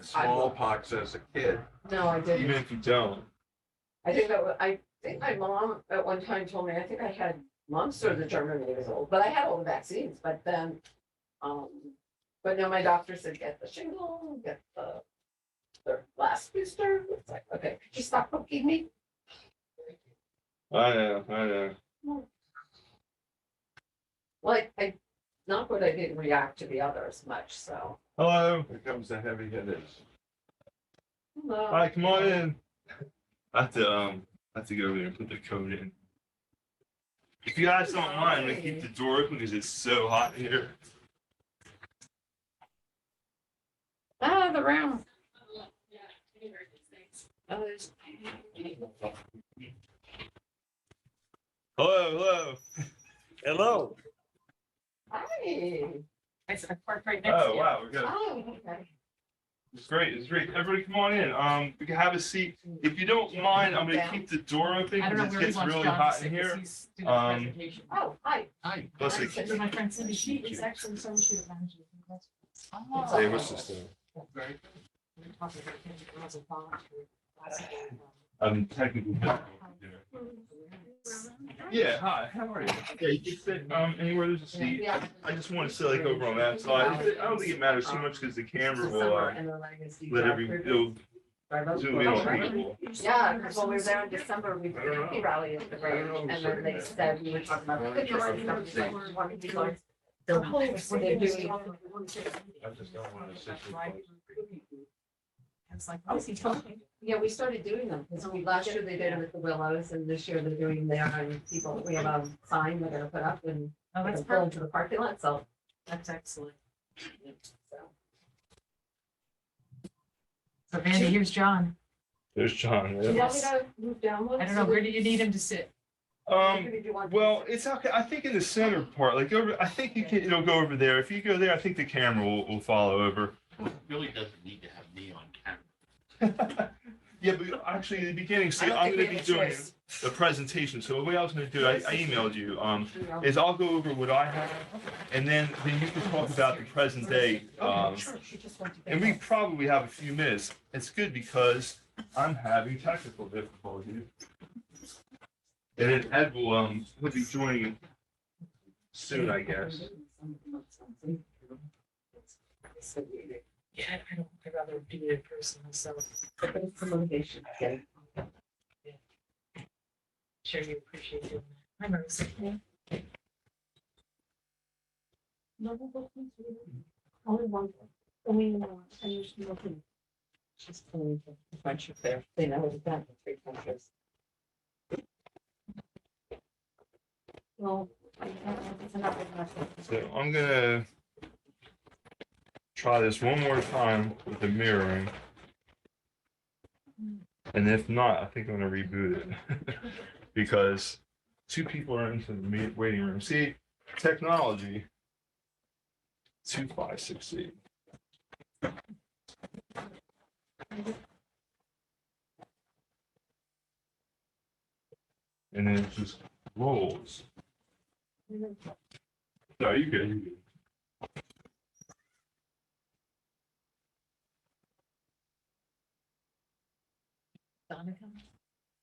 smallpox as a kid. No, I didn't. Even if you don't. I think my mom at one time told me, I think I had mumps or the German measles, but I had all the vaccines, but then, but no, my doctor said, get the shingle, get the last booster. It's like, okay, could you stop poking me? I know. Like, not that I didn't react to the others much, so. Hello. Here comes the heavy hitters. Hello. Hi, come on in. I have to go over there and put the code in. If you guys don't mind, I'm gonna keep the door open because it's so hot in here. Ah, the room. Oh, there's. Hello. Hello. Hi. I parked right next to Oh you. wow, we're good. Oh, okay. It's great. Everybody come on in. We can have a seat. If you don't mind, I'm gonna keep the door open I don't know because it where he gets wants really John to hot sit, in 'cause here. he's doing the presentation. Oh, hi. Hi. Plus I it- said to my friend Cindy, she is actually some she was managing. Oh. Hey, what's this thing? I'm technically Yeah, hi, how are you? Yeah, you can sit anywhere there's a seat. Yeah. I just want to sit like over on that side. I don't think it matters too much because the camera will Summer and the legacy. let it'll zoom in on people. Yeah, because when we were there in December, we did a cookie rally at the Grange, and then they said, we were talking about the cookies and stuff, it's like, one of these like, they're doing. I just don't want to sit. It's like, what is he talking? Yeah, we started doing them, because last year they did them at the Willows, and this year they're doing there, and people, we have a sign they're gonna put up and Oh, that's pull perfect. into the parking lot, so. That's excellent. so. So Andy, here's John. There's John. Do you Yeah. want me to move down one? I don't know, where do you need him to sit? Well, it's okay. I think in the center part, like over, I think it'll go over there. If you go there, I think the camera will follow over. It really doesn't need to have me on camera. Yeah, but actually in the beginning, see, I don't I'm think we gonna be have a doing choice. the presentation. So the way I was gonna do it, I emailed you, is I'll go over what I have and then you can talk about the present day. And we probably have a few minutes. It's good because I'm having technical difficulties. And then Ed will be joining soon, I guess. Yeah, I don't, I'd rather do it in person myself. But it's the motivation. Yeah. Sure you appreciate doing that. I'm Rosa. Only one. I usually look in. Just a friendship there. They know it's done in 3 countries. Well, it's another message. So I'm gonna try this one more time with the mirroring. And if not, I think I'm gonna reboot it because 2 people are into the waiting room. See, technology. 2568. And then it just rolls. No, you good. You good. Donna come?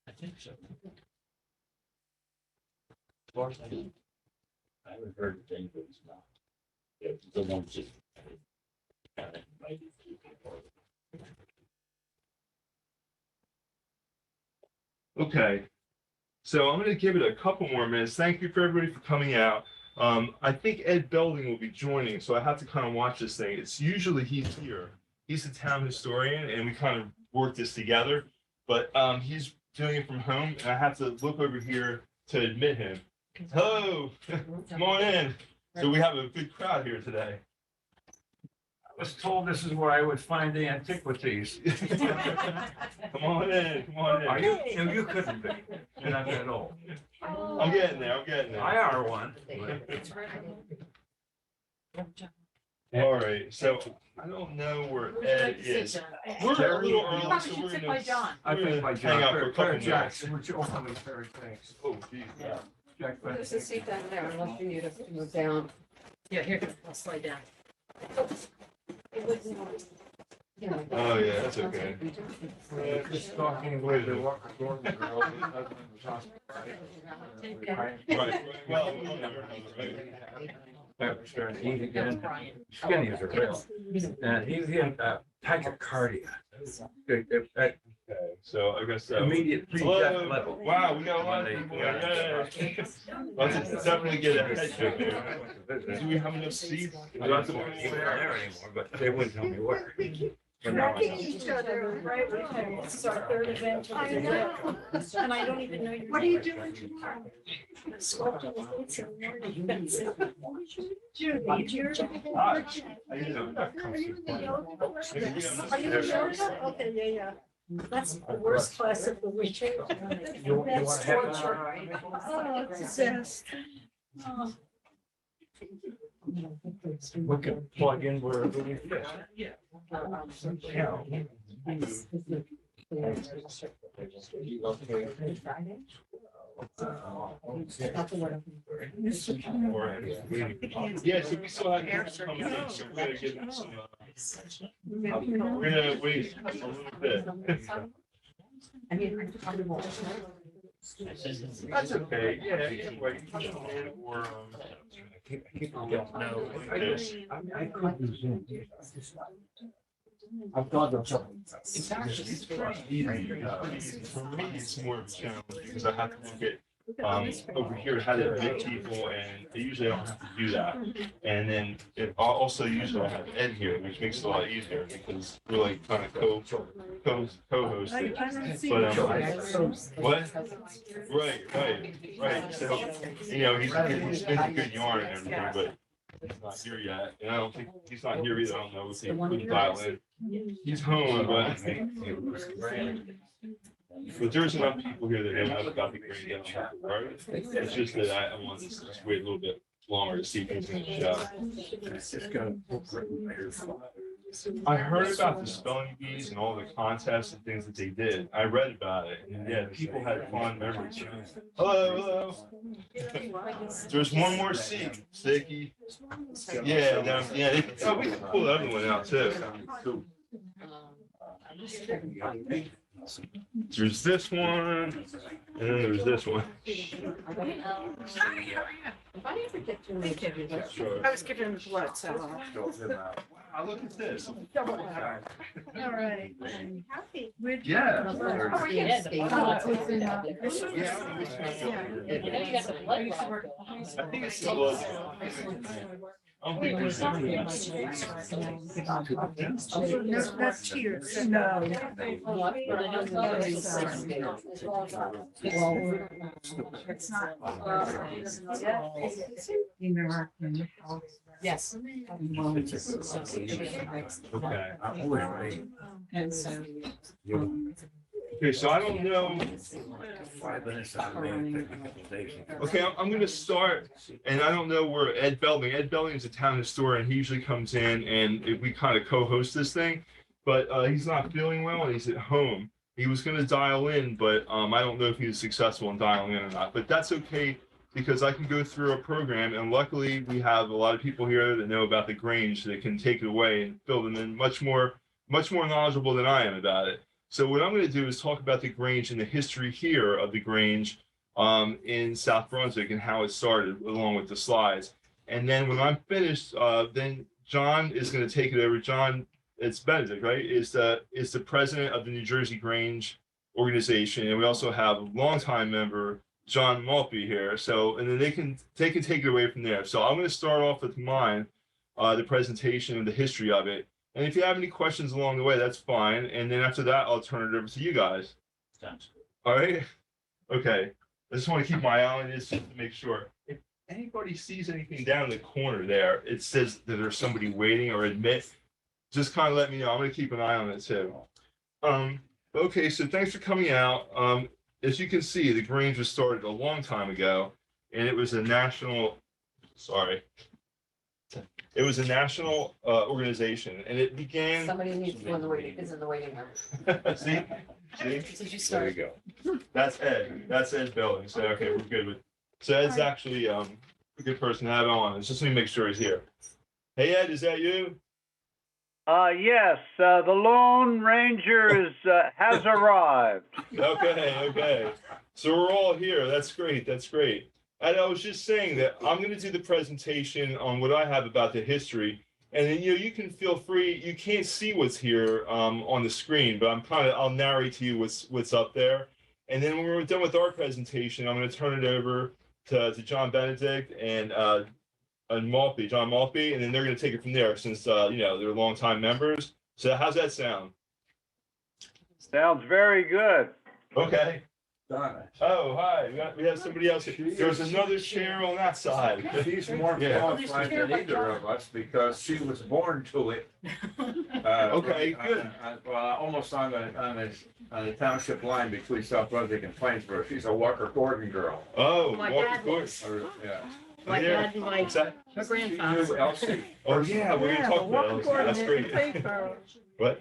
I think so. As far as I know, I haven't heard anybody's not. Yeah, the ones just. Okay, so I'm going to give it a couple more minutes. Thank you for everybody for coming out. I think Ed Belding will be joining, so I have to kind of watch this thing. It's usually he's here. He's the town historian, and we kind of work this together. But he's doing it from home, and I have to look over here to admit him. Hello, come on in. So we have a good crowd here today. I was told this is where I would find the antiquities. Come on in, come on Are in. you? No, you couldn't be. You're not that old. I'm getting there, I'm getting there. I are one. All right, so I don't know where Ed is. We're a little early, Probably so should we're sit gonna by John. I think by John. hang out for a couple Perry minutes. Jackson, which ultimately Perry thinks. Oh, geez. Jack There's a seat down there unless you need us to move down. Yeah, here, I'll slide down. It was, Oh, yeah, that's okay. Just talking with the walker Gordon girl. Right, well, He's again, skinny as a rail. And he had tachycardia. At so I guess, immediate pre-death level. Wow, we got a lot of people, yeah. Let's definitely get a head check there. Do we have enough seats? He wasn't there anymore, but they wouldn't tell me where. But now I know. Each other, right? This is our third event. I know. And I don't even know your. What are you doing tomorrow? Smoking the woods in the morning. Judy, you're. Hi. How you doing? Are you in the yoga? Are you in yoga? Okay, yeah, yeah. That's the worst class of the week. You That's wanna have torture. Oh, it's a disaster. Oh. We can plug in wherever we fit. Yeah, so we still have people coming in, so we're gonna give them some, we're gonna wait a little bit. That's okay, yeah, wait, or, I couldn't zoom. I've gone to something. it's actually, it's pretty easy. For me, it's more of a challenge because I have to look at, over here, how to admit people, and usually I don't have to do that. And then I also usually I have Ed here, which makes it a lot easier because we're like kind of co-host I it. don't see. But, what? Right. So, he's been a good yarn and everything, but he's not here yet. And I don't think, he's not here either. I don't know if he couldn't dial in. He's home, but there's enough people here that know about the grade down, right? It's just that I want to just wait a little bit longer to see if he's going to show. I heard about the spelling bees and all the contests and things that they did. I read about it, and yeah, people had fond memories. Hello. There's one more seat, Sticky. Yeah, we can pull the other one out too. There's this one, and then there's this one. Sure. I was giving blood, so. Wow, look at this. All right. Happy. Yeah. Oh, we're here. I think it's the blood. I don't think there's anything else. No, not tears. No. It's not. Yes. Okay. I'm always ready. And so. Okay, so I don't know. 5 minutes out of me. Okay, I'm gonna start, and I don't know where Ed Belding is a town historian. He usually comes in and we kind of co-host this thing, but he's not feeling well and he's at home. He was gonna dial in, but I don't know if he was successful in dialing in or not, but that's okay because I can go through a program, and luckily we have a lot of people here that know about the Grange that can take it away and fill them in much more knowledgeable than I am about it. So what I'm going to do is talk about the Grange and the history here of the Grange in South Brunswick and how it started, along with the slides. And then when I'm finished, then John is going to take it over. John, it's Benedik, right? Is the president of the New Jersey Grange organization, and we also have a longtime member, John Maltby, here. So, and then they can take it away from there. So I'm going to start off with mine, the presentation and the history of it. And if you have any questions along the way, that's fine. And then after that, I'll turn it over to you guys. All right? Okay. I just want to keep my eye on this just to make sure. If anybody sees anything down in the corner there, it says that there's somebody waiting or admit, just kind of let me know. I'm going to keep an eye on it too. Okay, so thanks for coming out. As you can see, the Grange was started a long time ago, and it was a national, it was a national organization, and it began. Somebody needs to go in the waiting, is in the waiting room. See? Did you start? There you go. That's Ed Belding. So, okay, we're good with, so Ed's actually a good person to have on. It's just let me make sure he's here. Hey, Ed, is that you? Yes, the Lone Ranger has arrived. Okay. So we're all here. That's great. That's great. And I was just saying that I'm going to do the presentation on what I have about the history. And then, you can feel free. You can't see what's here on the screen, but I'll narrate to you what's up there. And then when we're done with our presentation, I'm going to turn it over to John Benedict and John Maltby, and then they're going to take it from there since, they're longtime members. So how's that sound? Sounds very good. Okay. Donna. Oh, hi. We have somebody else. There's another chair on that side. She's more Yeah. qualified than either of us because she was born to it. Okay, good. Well, almost on the township line between South Brunswick and Plainsboro. She's a Walker Gordon girl. Oh, My Walker dad Gordon. was. Yeah. My Yeah. dad and my What's that? grandfather. She knew Elsie. Oh, yeah, we're gonna talk about Elsie. That's great. What?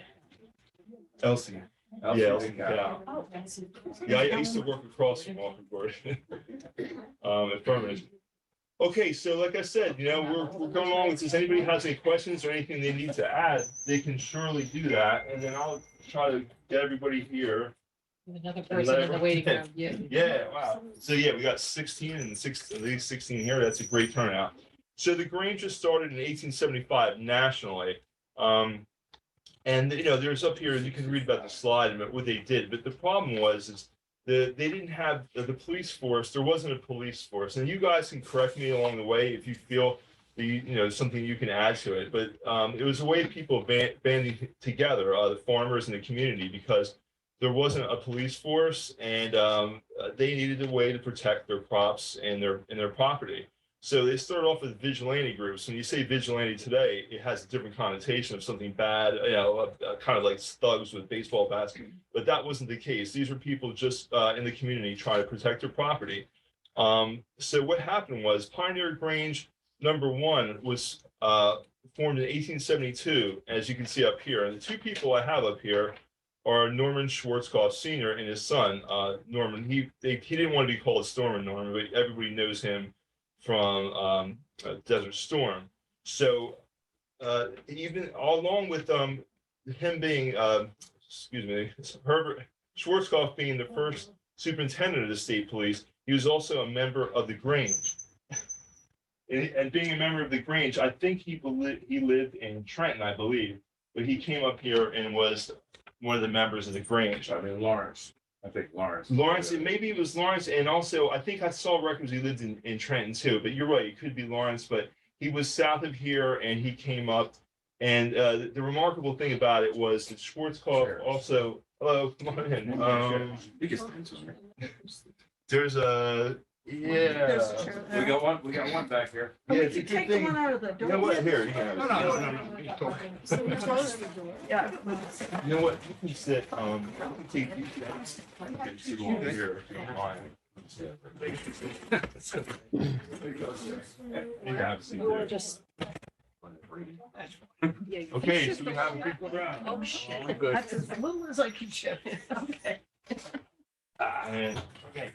Elsie. Elsie Yeah, Elsie, the cow. yeah. I used to work across from Walker Gordon. At Permanent. Okay, so like I said, we're going along with this. Anybody has any questions or anything they need to add, they can surely do that. And then I'll try to get everybody here. Another person in the waiting room, yeah. Yeah, wow. So yeah, we got 16 and at least 16 here. That's a great turnout. So the Grange just started in 1875 nationally. And there's up here, you can read about the slide and what they did. But the problem is they didn't have the police force. There wasn't a police force. And you guys can correct me along the way if you feel something you can add to it. But it was a way of people banding together, the farmers in the community, because there wasn't a police force, and they needed a way to protect their crops and their property. So they started off with vigilante groups. When you say vigilante today, it has a different connotation of something bad, kind of like thugs with baseball bats. But that wasn't the case. These were people just in the community trying to protect their property. So what happened was Pioneer Grange #1 was formed in 1872, as you can see up here. And the two people I have up here are Norman Schwarzkopf Sr. and his son, Norman. He didn't want to be called Storm Norman, but everybody knows him from Desert Storm. So even along with him being, Herbert Schwarzkopf being the first superintendent of the state police, he was also a member of the Grange. And being a member of the Grange, I think he lived in Trenton, I believe, but he came up here and was one of the members of the Grange. I mean, Lawrence. I think Lawrence. Maybe it was Lawrence, and also I think I saw records he lived in Trenton too. But you're right, it could be Lawrence. But he was south of here, and he came up. And the remarkable thing about it was that Schwarzkopf also. Hello, come on in. There's a. Yeah. We got one back here. Yeah, We it's a could good take the thing. one out of the door. You know what? Here. No. Close the door. Yeah. You know what? You can sit. You can take these guys. You can sit over here if you don't mind. You can have a seat Or there. just. Okay, so we have a big crowd. Oh, shit. Good. That's as little as I can show you. Okay. Okay.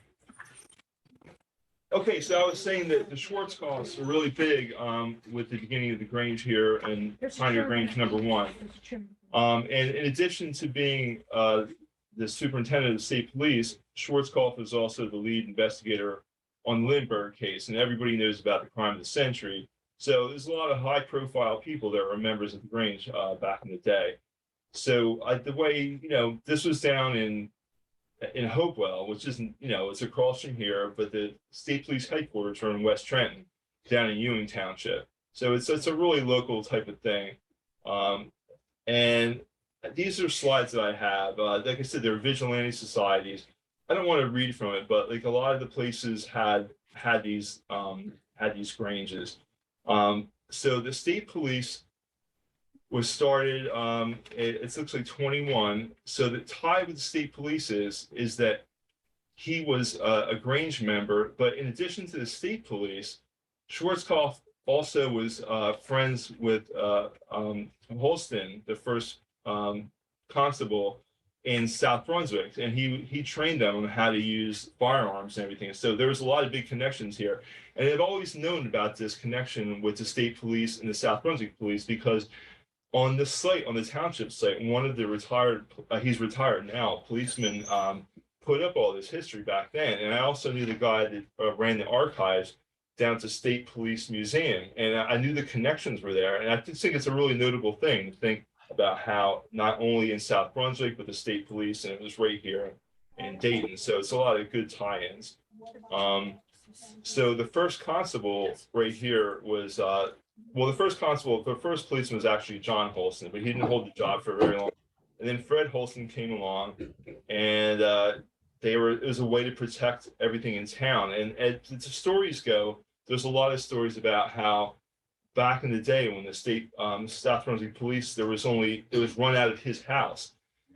Okay, so I was saying that the Schwarzkopfs are really big with the beginning of the Grange here and Pioneer Grange #1. And in addition to being the superintendent of the state police, Schwarzkopf is also the lead investigator on the Lindbergh case, and everybody knows about the crime of the century. So there's a lot of high-profile people that were members of the Grange back in the day. So the way this was down in Hopewell, which isn't, it's across from here, but the state police headquarters are in West Trenton, down in Ewing Township. So it's a really local type of thing. And these are slides that I have. Like I said, they're vigilante societies. I don't want to read from it, but like a lot of the places had these Granges. So the state police was started, it looks like 21. So the tie with the state police is that he was a Grange member, but in addition to the state police, Schwarzkopf also was friends with Holston, the first constable in South Brunswick, and he trained them on how to use firearms and everything. So there was a lot of big connections here, and I've always known about this connection with the state police and the South Brunswick police because on this site, on the township site, one of the retired, he's retired now, policeman, put up all this history back then. And I also knew the guy that ran the archives down to State Police Museum, and I knew the connections were there. And I just think it's a really notable thing to think about how not only in South Brunswick, but the state police, and it was right here in Dayton. So it's a lot of good tie-ins. So the first constable right here was, the first policeman was actually John Holston, but he didn't hold the job for very long. And then Fred Holston came along, and it was a way to protect everything in town. And as the stories go, there's a lot of stories about how back in the day when the state South Brunswick police, it was run out of his house.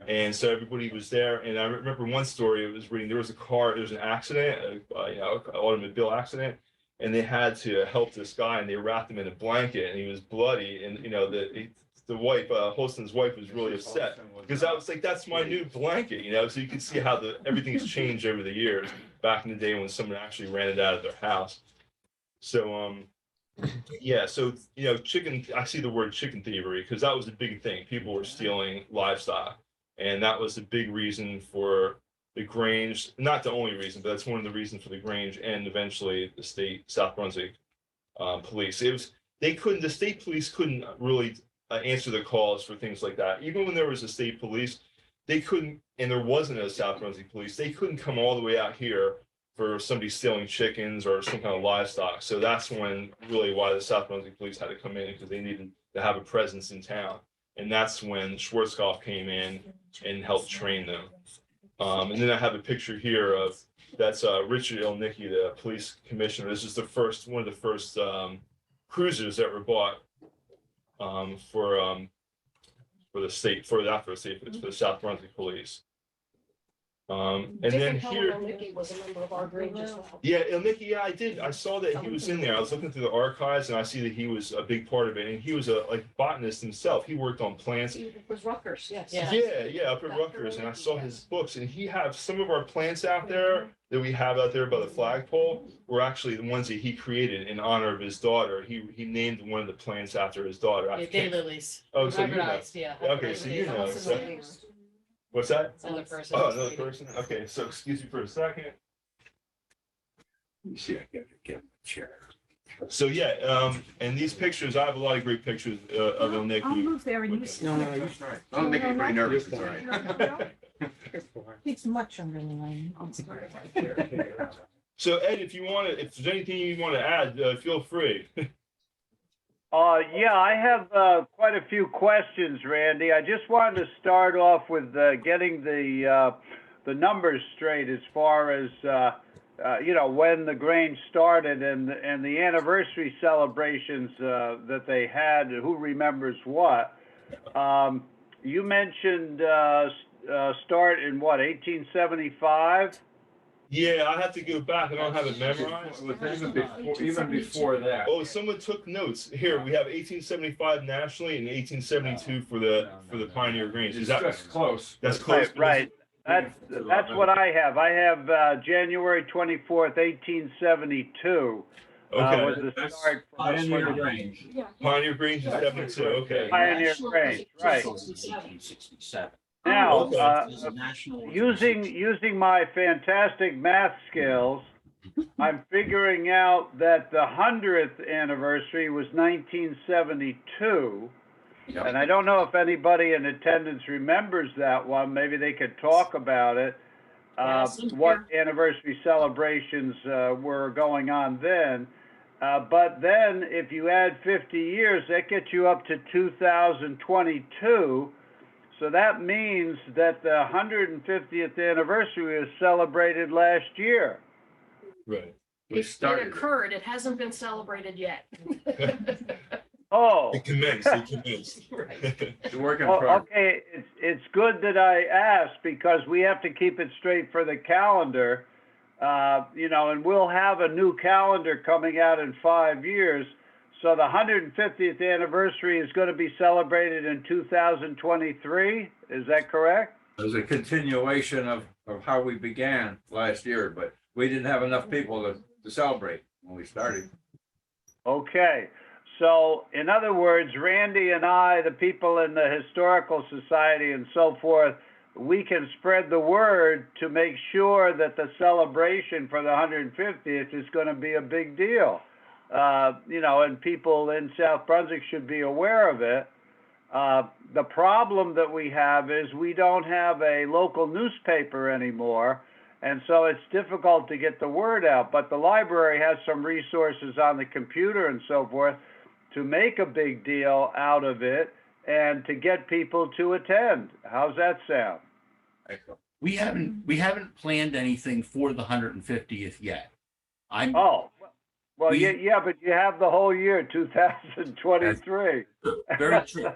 And so everybody was there. And I remember one story, it was reading, there was an accident, an automobile accident, and they had to help this guy, and they wrapped him in a blanket, and he was bloody. And, the wife, Holston's wife, was really upset because I was like, that's my new blanket, so you can see how everything's changed over the years back in the day when someone actually ran it out of their house. So, yeah, so, I see the word chicken thievery because that was a big thing. People were stealing livestock, and that was a big reason for the Grange, not the only reason, but that's one of the reasons for the Grange and eventually the state South Brunswick police. The state police couldn't really answer the calls for things like that. Even when there was a state police, they couldn't, and there wasn't a South Brunswick police, they couldn't come all the way out here for somebody stealing chickens or some kind of livestock. So that's why the South Brunswick police had to come in, because they needed to have a presence in town. And that's when Schwarzkopf came in and helped train them. And then I have a picture here that's Richard Ilnicki, the police commissioner. This is one of the first cruisers that were bought for the South Brunswick police. And then here, Ilnicki was a member of our Grange as well. yeah, Ilnicki, yeah, I did. I saw that he was in there. I was looking through the archives, and I see that he was a big part of it. And he was a botanist himself. He worked on plants. He was Rutgers, yes. Yeah, up at Rutgers, and I saw his books. And he have some of our plants out there that we have out there by the flagpole were actually the ones that he created in honor of his daughter. He named one of the plants after his daughter. Daylilies. Oh, so you know. Hybridized, yeah. Okay, so you know. What's that? Another person. Oh, another person? Okay, so excuse me for a second. You see, I gotta get a chair. So, yeah, and these pictures, I have a lot of great pictures of I'll Ilnicki. move there and you see. No, you're right. Don't make me pretty nervous, it's all right. It's much under the line. So, Ed, if there's anything you want to add, feel free. Yeah, I have quite a few questions, Randy. I just wanted to start off with getting the numbers straight as far as when the Grange started and the anniversary celebrations that they had. Who remembers what? You mentioned start in what, 1875? Yeah, I have to go back. I don't have it memorized. It was even before that. Oh, someone took notes. Here, we have 1875 nationally and 1872 for the Pioneer Grange. Is that That's close. that's close? Right. That's what I have. I have January 24th, 1872. Okay. Was the start for Pioneer the Grange. Pioneer Grange is 72. Okay. Pioneer Grange, right. 1867. Now, It's a national. using my fantastic math skills, I'm figuring out that the 100th anniversary was 1972. Yep. And I don't know if anybody in attendance remembers that one. Maybe they could talk about it. What anniversary celebrations were going on then. But then if you add 50 years, that gets you up to 2022. So that means that the 150th anniversary was celebrated last year. Right. It occurred, it hasn't been celebrated yet. Oh. It commenced. It's a work in Oh, progress. okay, it's good that I asked because we have to keep it straight for the calendar. And we'll have a new calendar coming out in 5 years. So the 150th anniversary is going to be celebrated in 2023. Is that correct? It was a continuation of how we began last year, but we didn't have enough people to celebrate when we started. Okay. So in other words, Randy and I, the people in the Historical Society and so forth, we can spread the word to make sure that the celebration for the 150th is going to be a big deal. And people in South Brunswick should be aware of it. The problem that we have is we don't have a local newspaper anymore, and so it's difficult to get the word out. But the library has some resources on the computer and so forth to make a big deal out of it and to get people to attend. How's that sound? We haven't planned anything for the 150th yet. Well, but you have the whole year, 2023. Very true.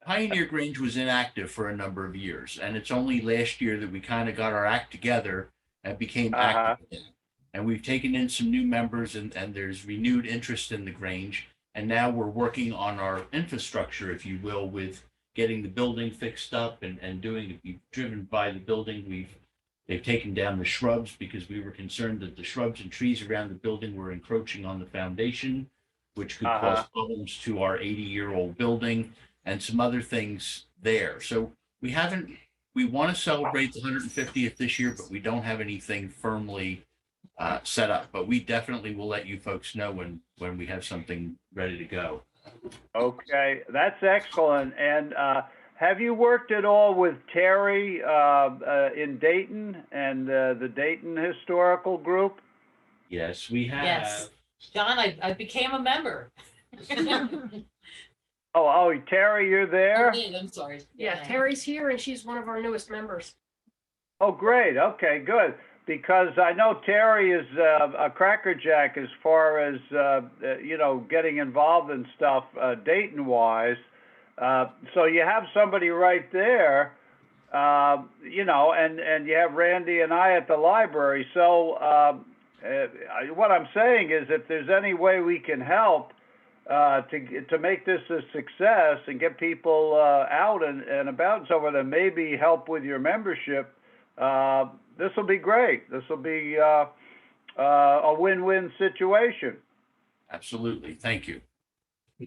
Pioneer Grange was inactive for a number of years, and it's only last year that we kind of got our act together and became active again. And we've taken in some new members, and there's renewed interest in the Grange. And now we're working on our infrastructure, if you will, with getting the building fixed up and doing, we've driven by the building. They've taken down the shrubs because we were concerned that the shrubs and trees around the building were encroaching on the foundation, which could cause problems to our 80-year-old building and some other things there. So we want to celebrate the 150th this year, but we don't have anything firmly set up. But we definitely will let you folks know when we have something ready to go. Okay, that's excellent. And have you worked at all with Terry in Dayton and the Dayton Historical Group? Yes, we have. Yes. John, I became a member. Oh, Terry, you're there? I'm sorry. Yeah, Terry's here and she's one of our newest members. Oh, great. Okay, good. Because I know Terry is a crackerjack as far as, getting involved in stuff Dayton-wise. So you have somebody right there, and you have Randy and I at the library. So what I'm saying is if there's any way we can help to make this a success and get people out and about and so forth, and maybe help with your membership, this will be great. This will be a win-win situation. Absolutely. Thank you.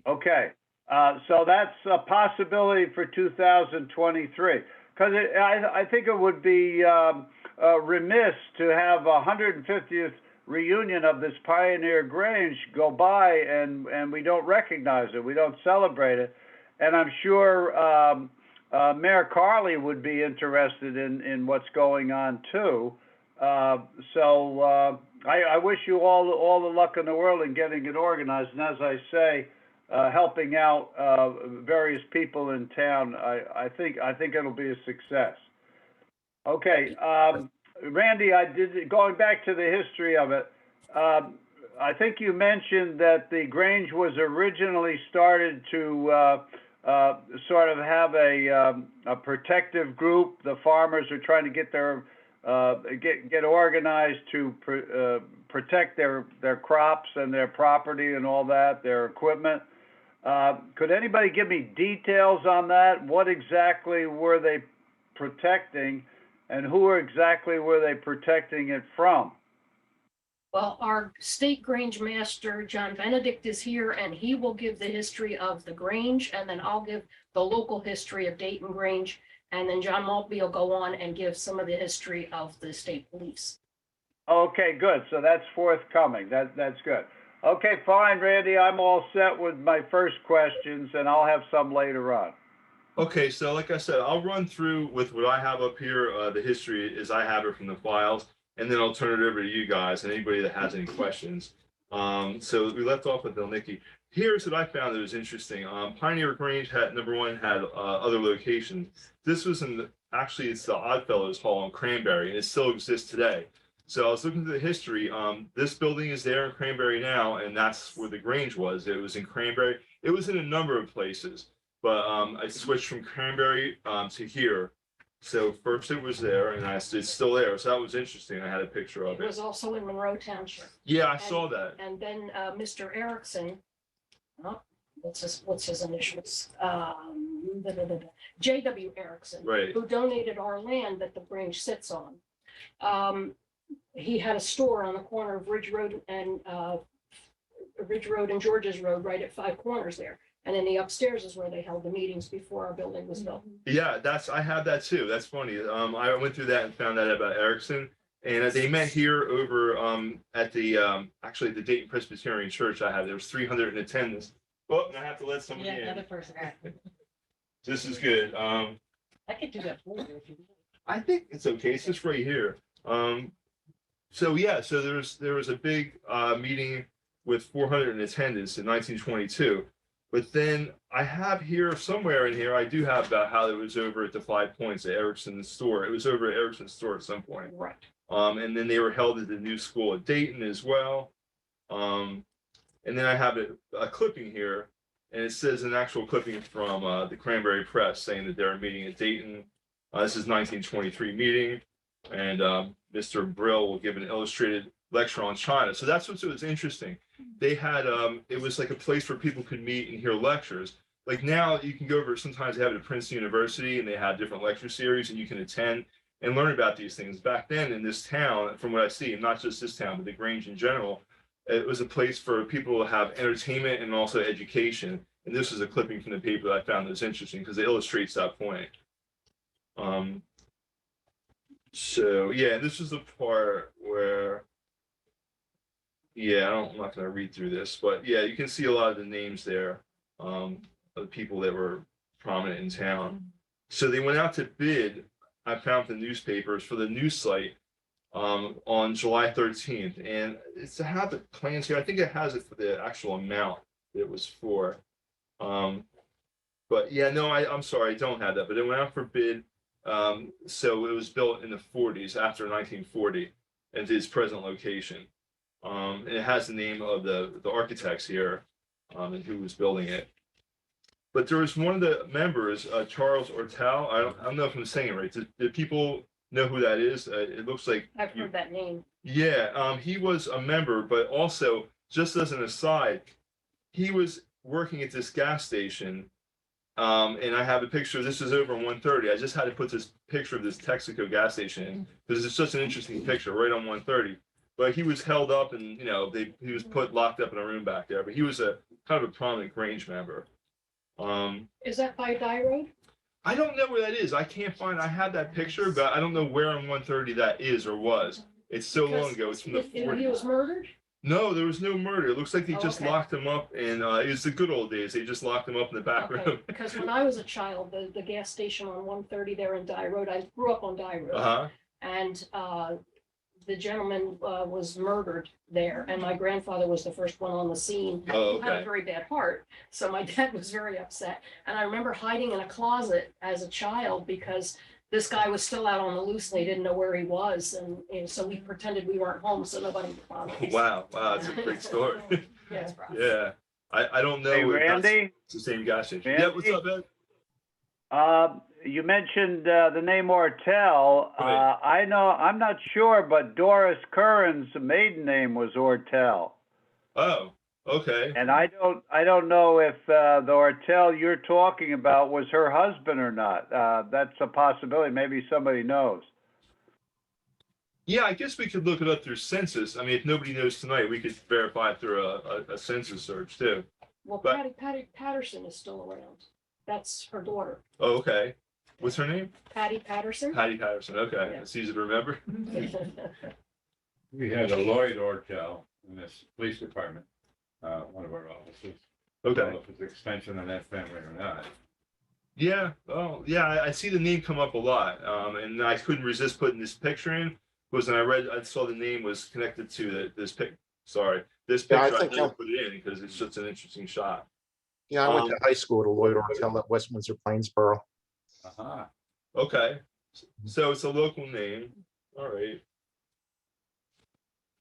Okay. So that's a possibility for 2023. Because I think it would be remiss to have a 150th reunion of this Pioneer Grange go by and we don't recognize it. We don't celebrate it. And I'm sure Mayor Carley would be interested in what's going on too. So I wish you all the luck in the world in getting it organized. And as I say, helping out various people in town, I think it'll be a success. Okay, Randy, going back to the history of it. I think you mentioned that the Grange was originally started to sort of have a protective group. The farmers are trying to get their get organized to protect their crops and their property and all that, their equipment. Could anybody give me details on that? What exactly were they protecting, and who exactly were they protecting it from? Well, our state Grange master, John Benedik, is here, and he will give the history of the Grange, and then I'll give the local history of Dayton Grange, and then John Maltby will go on and give some of the history of the state police. Okay, good. So that's forthcoming. That's good. Okay, fine, Randy. I'm all set with my first questions, and I'll have some later on. Okay, so like I said, I'll run through with what I have up here, the history as I have it from the files, and then I'll turn it over to you guys and anybody that has any questions. So we left off with Nikki. Here's what I found that was interesting. Pioneer Grange had other locations. This was actually it's the Oddfellows Hall in Cranberry, and it still exists today. So I was looking at the history. This building is there in Cranberry now, and that's where the Grange was. It was in Cranberry. It was in a number of places, but I switched from Cranberry to here. So first it was there, and it's still there. So that was interesting. I had a picture of It it. was also in Monroe Township. Yeah, I saw that. And then Mr. Erickson, what's his initials? J.W. Erickson, Right. who donated our land that the Grange sits on. He had a store on the corner of Ridge Road and Ridge Road and George's Road, right at Five Corners there. And then the upstairs is where they held the meetings before our building was built. Yeah, I have that too. That's funny. I went through that and found out about Erickson. And they met here over at the actually the Dayton Presbyterian Church I had. There was 300 in attendance. Oh, and I have to let somebody Yeah, in. another person. This is good. I could do that for you if you want. I think it's okay. It's just right here. So yeah, so there was a big meeting with 400 in attendance in 1922. But then I have here somewhere in here, I do have about how it was over at the 5 Points at Erickson's store. It was over at Erickson's store at some point. Right. And then they were held at the new school at Dayton as well. And then I have a clipping here, and it says an actual clipping from the Cranberry Press saying that they're meeting at Dayton. This is 1923 meeting, and Mr. Brill will give an illustrated lecture on China. So that's what was interesting. They had it was like a place where people could meet and hear lectures. Like now you can go over, sometimes they have it at Princeton University and they have different lecture series and you can attend and learn about these things. Back then in this town, from what I see, and not just this town, but the Grange in general, it was a place for people to have entertainment and also education. And this is a clipping from the paper that I found that was interesting because it illustrates that point. So yeah, this is the part where, yeah, I'm not going to read through this, but yeah, you can see a lot of the names there of the people that were prominent in town. So they went out to bid. I found the newspapers for the news site on July 13th, and it's to have the plans here. I think it has it for the actual amount that it was for. But yeah, no, I'm sorry, I don't have that. But it went out for bid. So it was built in the 40s, after 1940, and its present location. And it has the name of the architects here, and who was building it. But there was one of the members, Charles Ortel. I don't know if I'm saying it right. Did people know who that is? It looks like I've heard that name. Yeah, he was a member, but also, just as an aside, he was working at this gas station. And I have a picture. This is over on 130. I just had to put this picture of this Texaco gas station in because it's such an interesting picture right on 130. But he was held up, and he was locked up in a room back there. But he was a kind of a prominent Grange member. Is that by Dye Road? I don't know where that is. I can't find. I had that picture, but I don't know where on 130 that is or was. It's so long ago. It's from the He 40s. was murdered? No, there was no murder. It looks like they Oh, just okay. locked him up, and it was the good old days. They just locked him up in the back Okay, room. because when I was a child, the gas station on 130 there in Dye Road, I grew up on Dye Road. Uh-huh. And the gentleman was murdered there, and my grandfather was the first one on the scene. Oh, He had a okay. very bad heart, so my dad was very upset. And I remember hiding in a closet as a child because this guy was still out on the loose and they didn't know where he was. And so we pretended we weren't home so nobody would find us. Wow, that's a great story. Yeah. Yeah, I don't know. Hey, if that's Randy? the same gas station. Randy? Yeah, what's up, Ed? You mentioned the name Ortel. Right. I know, I'm not sure, but Doris Curran's maiden name was Ortel. Oh, okay. And I don't know if the Ortel you're talking about was her husband or not. That's a possibility. Maybe somebody knows. Yeah, I guess we could look it up through census. I mean, if nobody knows tonight, we could verify it through a census search too. Well, But- Patty Patterson is still around. That's her daughter. Oh, okay. What's her name? Patty Patterson. Patty Patterson. Okay, Yeah. it's easy to remember. We had a Lloyd Ortel in this police department, one of our offices. I don't Okay. know if it's an extension on that family or not. Yeah. Oh, yeah. I see the name come up a lot, and I couldn't resist putting this picture in because when I saw the name was connected to this picture. Sorry, this Yeah, I picture. I think had to I'll- put it in because it's such an interesting shot. Yeah, I went to high school at Lloyd Ortel at West Windsor Plainsboro. Uh-huh. Okay, so it's a local name. All right.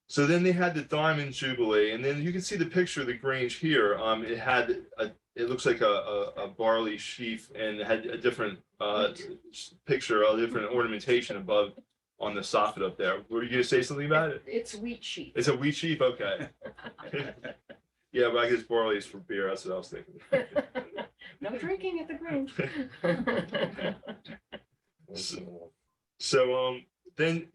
So then they had the Diamond Jubilee, and then you can see the picture of the Grange here. It had it looks like a barley sheaf, and it had a different picture, a different ornamentation above on the soffit up there. Were you gonna say something about it? It's wheat sheep. It's a wheat sheaf. Okay. Yeah, but I guess barley is for beer. That's what I was thinking. No drinking at the Grange. So then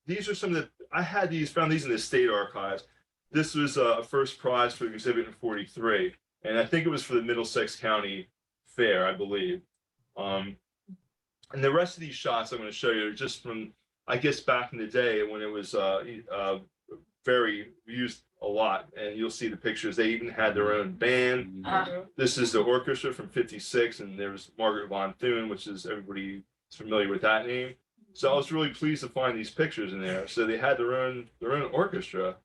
these are some of the, found these in the state archives. this was a first prize for exhibit in 43, and I think it was for the Middlesex County Fair, I believe. And the rest of these shots I'm going to show you are just from, I guess, back in the day when it was very used a lot, and you'll see the pictures. They even had their own band. This is the orchestra from 56, and there's Margaret Von Thun, which is everybody is familiar with that name. So I was really pleased to find these pictures in there. So they had their own orchestra.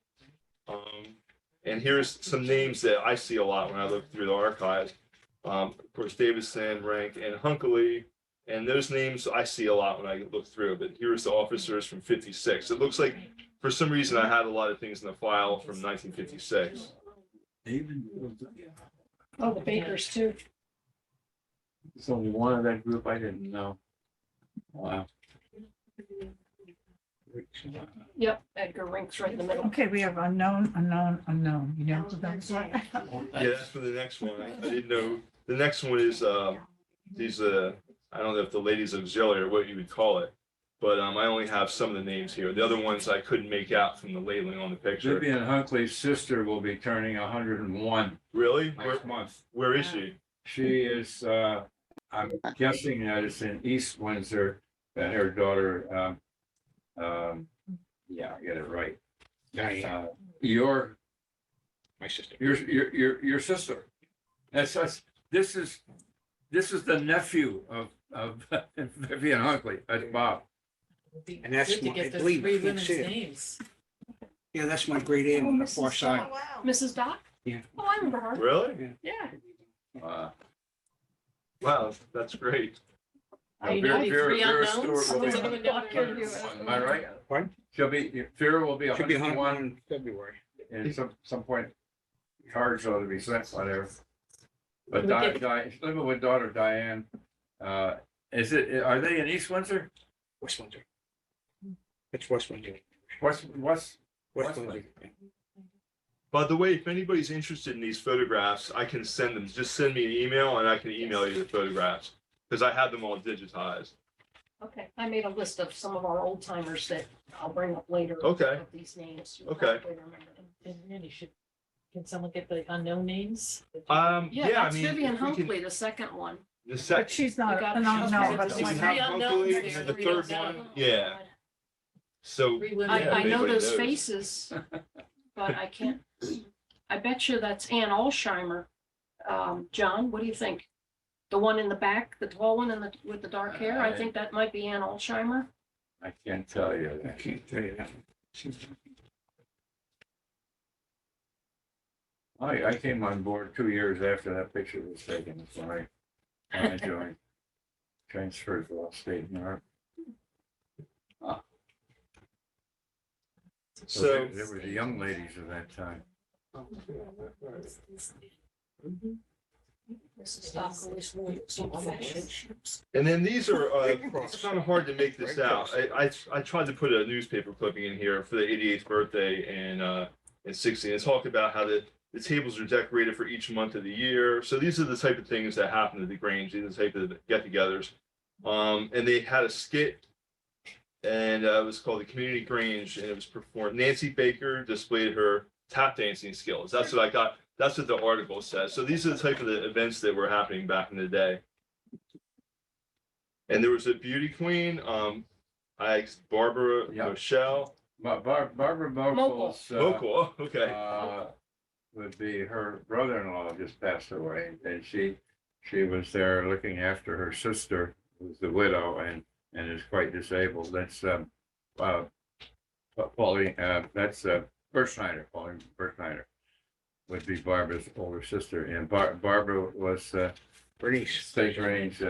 And here's some names that I see a lot when I look through the archives. Of course, Davison, Rank, and Hunkley. And those names I see a lot when I look through. But here's the officers from 56. It looks like for some reason I had a lot of things in the file from 1956. Oh, the Bakers too. There's only one of that group I didn't know. Wow. Yep, Edgar Rink's right in the middle. Okay, we have unknown. You know who those are? Yeah, that's for the next one. I didn't know. The next one is these I don't know if the ladies auxiliary or what you would call it, but I only have some of the names here. The other ones I couldn't make out from the labeling on the picture. Vivian Hunkley's sister will be turning 101 Really? next month. Where is she? She is, I'm guessing that it's in East Windsor, and her daughter, yeah, I get it right. Your My sister. your sister. This is the nephew of Vivian Hunkley. That's Bob. And that's Good to my- get I the believe three it's women's here. names. Yeah, that's my great aunt on the far side. Mrs. Doc? Yeah. Oh, I remember her. Really? Yeah. Wow, that's great. You know the three Vera unknowns? Stewart will be Someone's gonna know. 101. Am I right? Pardon? Vera will be Should be 101 in February. and some point cards ought to be sent, whatever. But We get- living with daughter Diane, are they in East Windsor? West Windsor. It's West Windsor. West West Westland. Windsor. Yeah. By the way, if anybody's interested in these photographs, I can send them. Just send me an email and I can email you the photographs because I have them all digitized. Okay, I made a list of some of our old timers that I'll bring up later. Okay. Of these names. You'll Okay. probably remember them. And Randy, can someone get the unknown names? Yeah, Yeah, I that's mean, Vivian if we can- Hunkley, the second one. the But second, she's not, We got- no, okay, but so we the it's have one. three unknowns Hunkley, there, and the three third unknowns. one, yeah. So Three women. I Yeah, know everybody those knows. faces, but I can't, I bet you that's Ann Alsheimer. John, what do you think? The one in the back, the tall one with the dark hair, I think that might be Ann Alsheimer. I can't tell you I that. can't tell you that. I came on board 2 years after that picture was taken, so I joined. Transferred to Allstate New York. So- There were the young ladies of that time. Mrs. Doc always wore old fashioned. And then these are, it's kind of hard to make this out. I tried to put a newspaper clipping in here for the 88th birthday and 60. And talk about how the tables are decorated for each month of the year. So these are the type of things that happen at the Grange, these are the type of get-togethers. And they had a skit and it was called the Community Grange, and it was performed. Nancy Baker displayed her tap dancing skills. That's what I got. That's what the article says. So these are the type of the events that were happening back in the day. And there was a beauty queen, Barbara Yeah. Michelle. Barbara Mokel's, Vocal, okay. would be her brother-in-law just passed away, and she was there looking after her sister, who's the widow and is quite disabled. That's Pauline, that's Bert Schneider, Pauline Bert Schneider would be Barbara's older sister, and Barbara was Bernice. State Grange,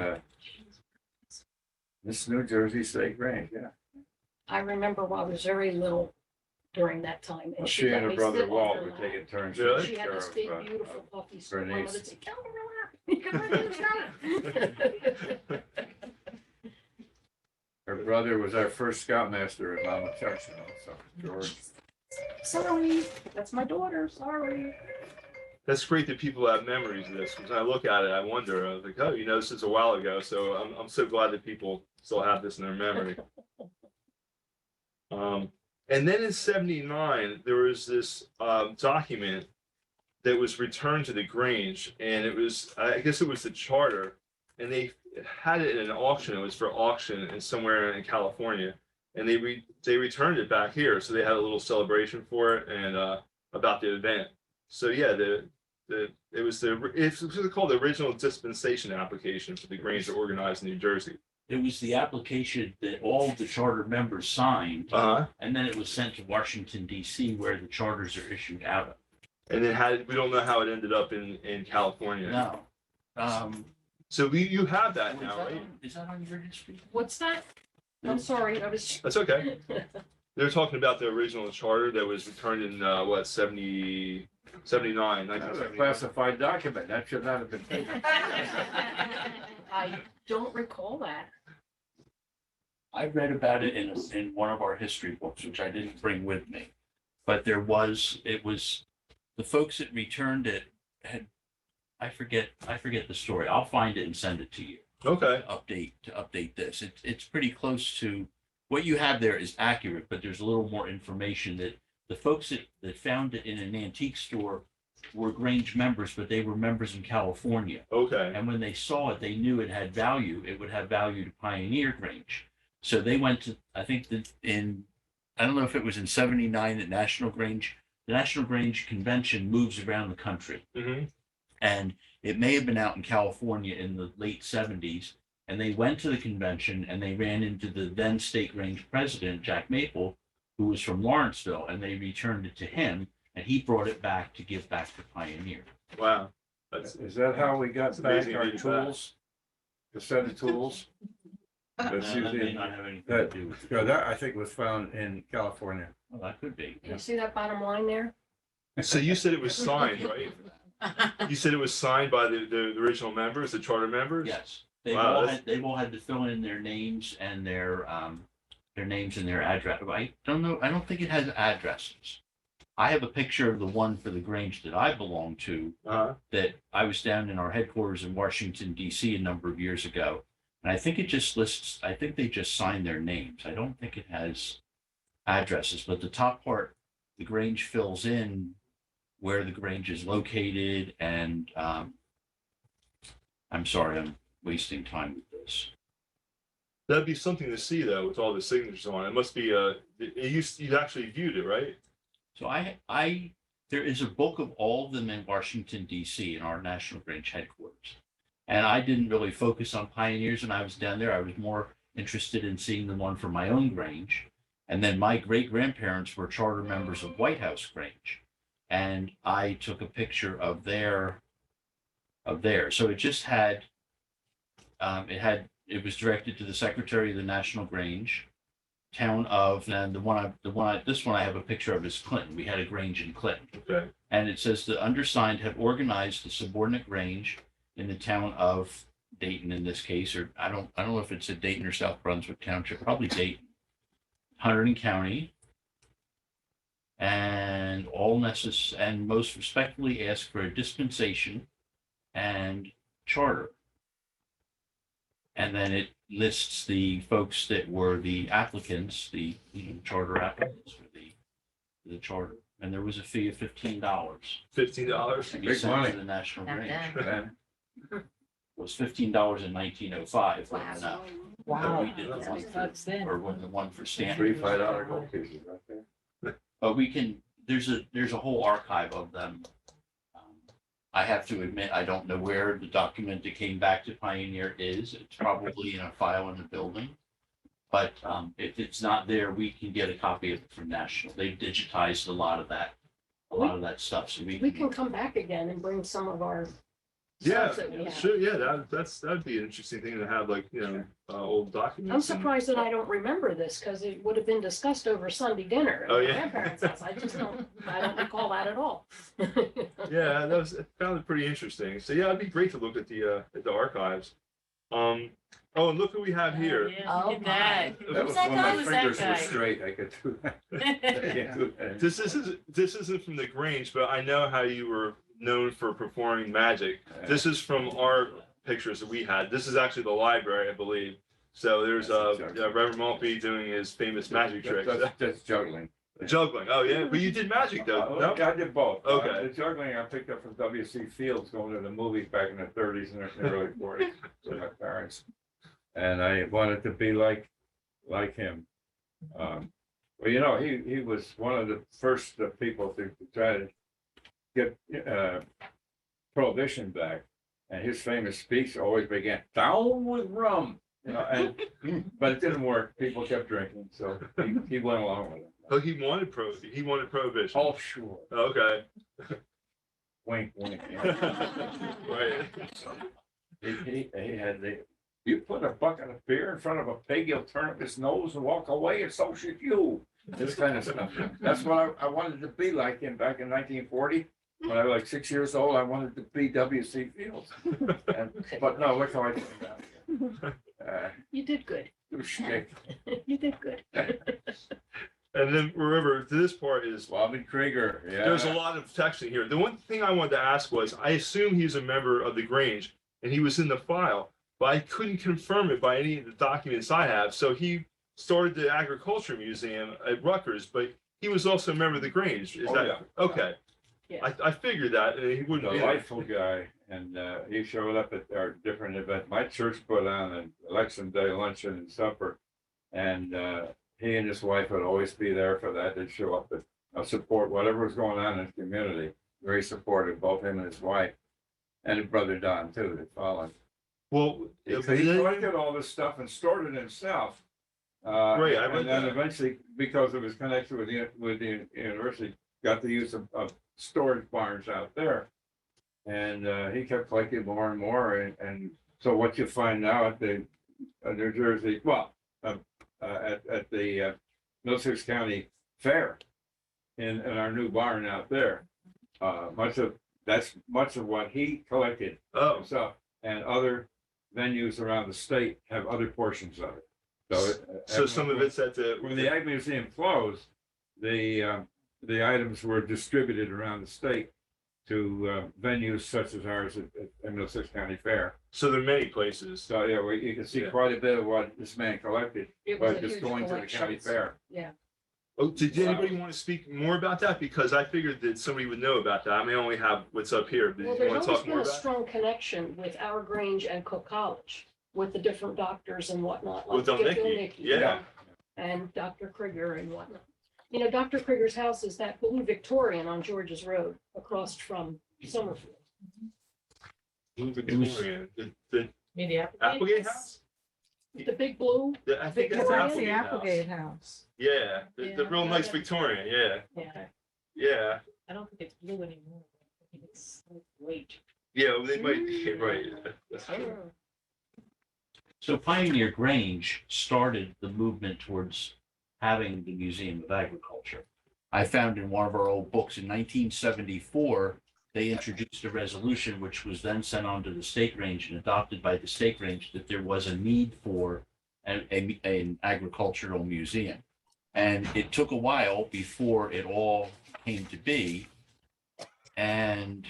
Miss New Jersey State Grange, yeah. I remember when I was very little during that time. Well, she she let and her me brother sit on Walt her would lap. take it turns. Really? taking She had care this of, big, beautiful puffy sweater. My Bernice. mother said, "Come over lap. You can run Her brother was our first scoutmaster at Mama Junction, so George. Sorry, that's my daughter, sorry. That's great that people have memories of this. Because I look at it, I wonder, I was like, oh, this is a while ago. So I'm so glad that people still have this in their memory. And then in 79, there was this document that was returned to the Grange, and it was, I guess it was the charter, and they had it in an auction. It was for auction in somewhere in California, and they returned it back here. So they had a little celebration for it and about the event. So yeah, it's called the original dispensation application for the Grange to organize in New Jersey. It was the application that all of the charter members signed, and then it was sent to Washington DC, where the charters are issued out of. And then we don't know how it ended up in California. No. So you have that now, right? Is that on your history? What's that? I'm sorry, I was. That's okay. They're talking about the original charter that was returned in 79, That's a 1979. classified document. That should not have been taken. I don't recall that. I read about it in one of our history books, which I didn't bring with me. But it was the folks that returned it had, I forget the story. I'll find it and send it to you. Okay. To update this. It's pretty close to what you have there is accurate, but there's a little more information that the folks that found it in an antique store were Grange members, but they were members in California. Okay. And when they saw it, they knew it had value. It would have value to Pioneer Grange. So they went to, I think that I don't know if it was in 79 at the National Grange Convention moves around the country. Mm-hmm. And it may have been out in California in the late 70s. And they went to the convention and they ran into the then State Grange president, Jack Maple, who was from Lawrenceville, and they returned it to him, and he brought it back to give back to Pioneer. Wow. Is that how we got It's back amazing our to get tools? The set of tools? That's That may usually, not have anything to do with it. that I think was found in California. Well, that could be. You see that bottom line there? So you said it was signed, right? You said it was signed by the original members, the charter members? Yes, they've Wow, they've all had to fill in their names and their names and their address. I don't know. I don't think it has addresses. I have a picture of the one for the Grange that I belong to. That I was down in our headquarters in Washington DC a number of years ago, and I think it just lists. I think they just signed their names. I don't think it has addresses. But the top part, the Grange fills in where the Grange is located, and I'm sorry, I'm wasting time with this. That'd be something to see though, with all the signatures on it. It must be you actually viewed it, right? So there is a book of all of them in Washington DC in our National Grange headquarters. And I didn't really focus on pioneers when I was down there. I was more interested in seeing the one for my own Grange. And then my great grandparents were charter members of White House Grange. And I took a picture of their. So it just had, it was directed to the Secretary of the National Grange, town of, and this one I have a picture of is Clinton. We had a Grange in Clinton. Okay. And it says the undersigned have organized the subordinate Grange in the town of Dayton in this case, or I don't know if it's a Dayton or South Brunswick Township, probably Dayton, Hunterdon County. And and most respectfully ask for a dispensation and charter. And then it lists the folks that were the applicants, the charter applicants for the charter. And there was a fee of $15 $15. to be Big sent money. to the National Not Grange. bad. It was $15 in 1905. Wow. Wow. We did the That's one big bucks then. or when the one for Stanton. 3 $5 gold pieces right there. But we can, there's a whole archive of them. I have to admit, I don't know where the document that came back to Pioneer is. It's probably in a file in the building. But if it's not there, we can get a copy of it from National. They've digitized a lot of that stuff. So We can come back again and bring some of our Yeah, stuff that we have. sure. Yeah, that'd be an interesting thing to have, like, old documents. I'm surprised that I don't remember this because it would have been discussed over Sunday dinner at Oh, my yeah. grandparents' house. I don't recall that at all. Yeah, I found it pretty interesting. So yeah, it'd be great to look at the archives. Oh, and look who we have here. Oh, look at that. That was that when guy? my Who's that fingers were guy? straight. I could do that. I can't do that. This isn't from the Grange, but I know how you were known for performing magic. This is from our pictures that we had. This is actually the library, I believe. So there's Reverend Maltby doing his famous magic tricks. That's juggling. Juggling, oh, yeah, but you did magic though, no? I did both. Okay. The juggling I picked up from W.C. Fields going to the movies back in the 30s and the early 40s with my parents. And I wanted to be like him. Well, you know, he was one of the first people to try to get prohibition back. And his famous speech always began, "Down with rum." You know, but it didn't work. People kept drinking, so he went along with it. Oh, he wanted prohibition. Oh, sure. Okay. Wink, wink. Right. He had you put a bucket of beer in front of a pig, he'll turn up his nose and walk away, and so should you. This kind of stuff. That's what I wanted to be like him back in 1940. When I was like 6 years old, I wanted to be W.C. Fields. But no, look how I turned out. You did good. It was shtick. You did good. And then remember, this part is, Bobby Krieger, yeah. there's a lot of texting here. The one thing I wanted to ask was, I assume he's a member of the Grange, and he was in the file, but I couldn't confirm it by any of the documents I have. So he started the Agriculture Museum at Rutgers, but he was also a member of the Grange. Is Oh, that yeah. okay? Yeah. I figured that, and he wouldn't be. Delightful guy, and he showed up at our different events. My church put on an election day luncheon and supper, and he and his wife would always be there for that. They'd show up to support whatever was going on in the community. Very supportive, both him and his wife, and his brother Don too, that followed. Well, He collected all this stuff and stored it himself. Right, I read and then that. eventually, because of his connection with the university, got the use of storage barns out there. And he kept collecting more and more. And so what you find now at the New Jersey, well, at the Middlesex County Fair in our new barn out there, much of what he collected Oh, himself, and other venues around the state have other portions of it. so some of it's at When the the, Ag Museum closed, the items were distributed around the state to venues such as ours at Middlesex County Fair. so there are many places. So, yeah, you can see Yeah. quite a bit of what this man collected It was by a just huge going to the collection. county fair. Yeah. Oh, did anybody want to speak more about that? Because I figured that somebody would know about that. I may only have what's up here. Did Well, you there's want to always talk been more a about it? strong connection with our Grange and Cook College, with the different doctors and whatnot. like With Del Skip Nicky, Nicky, yeah. And Dr. Krieger and whatnot. You know, Dr. Krieger's house is that blue Victorian on George's Road across from Summerfield. Blue was- Victorian, the Maybe Applegate House? The big blue, I think that's Victorian? Applegate House. Applegate House. Yeah, the Yeah. real nice Victorian, yeah, Yeah, yeah. I don't think it's blue anymore. I think it's like white. Yeah, well, they might, right. That's true. oh, So Pioneer Grange started the movement towards having the Museum of Agriculture. I found in one of our old books in 1974, they introduced a resolution which was then sent on to the state range and adopted by the state range that there was a need for an agricultural museum. And it took a while before it all came to be. And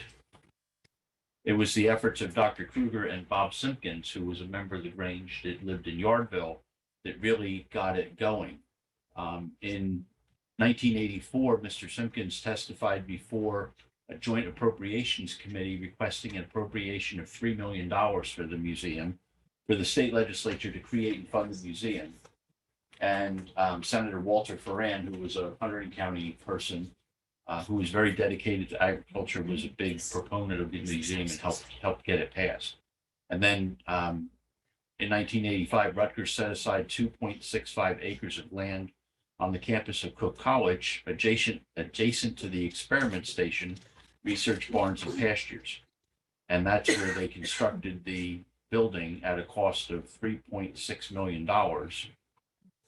it was the efforts of Dr. Kruger and Bob Simpkins, who was a member of the Grange that lived in Yardville, that really got it going. In 1984, Mr. Simpkins testified before a joint appropriations committee requesting an appropriation of $3 million for the museum, for the state legislature to create and fund the museum. And Senator Walter Ferran, who was a Hunterdon County person, who was very dedicated to agriculture, was a big proponent of the museum and helped get it passed. And then in 1985, Rutgers set aside 2.65 acres of land on the campus of Cook College, adjacent to the experiment station, research barns and pastures. And that's where they constructed the building at a cost of $3.6 million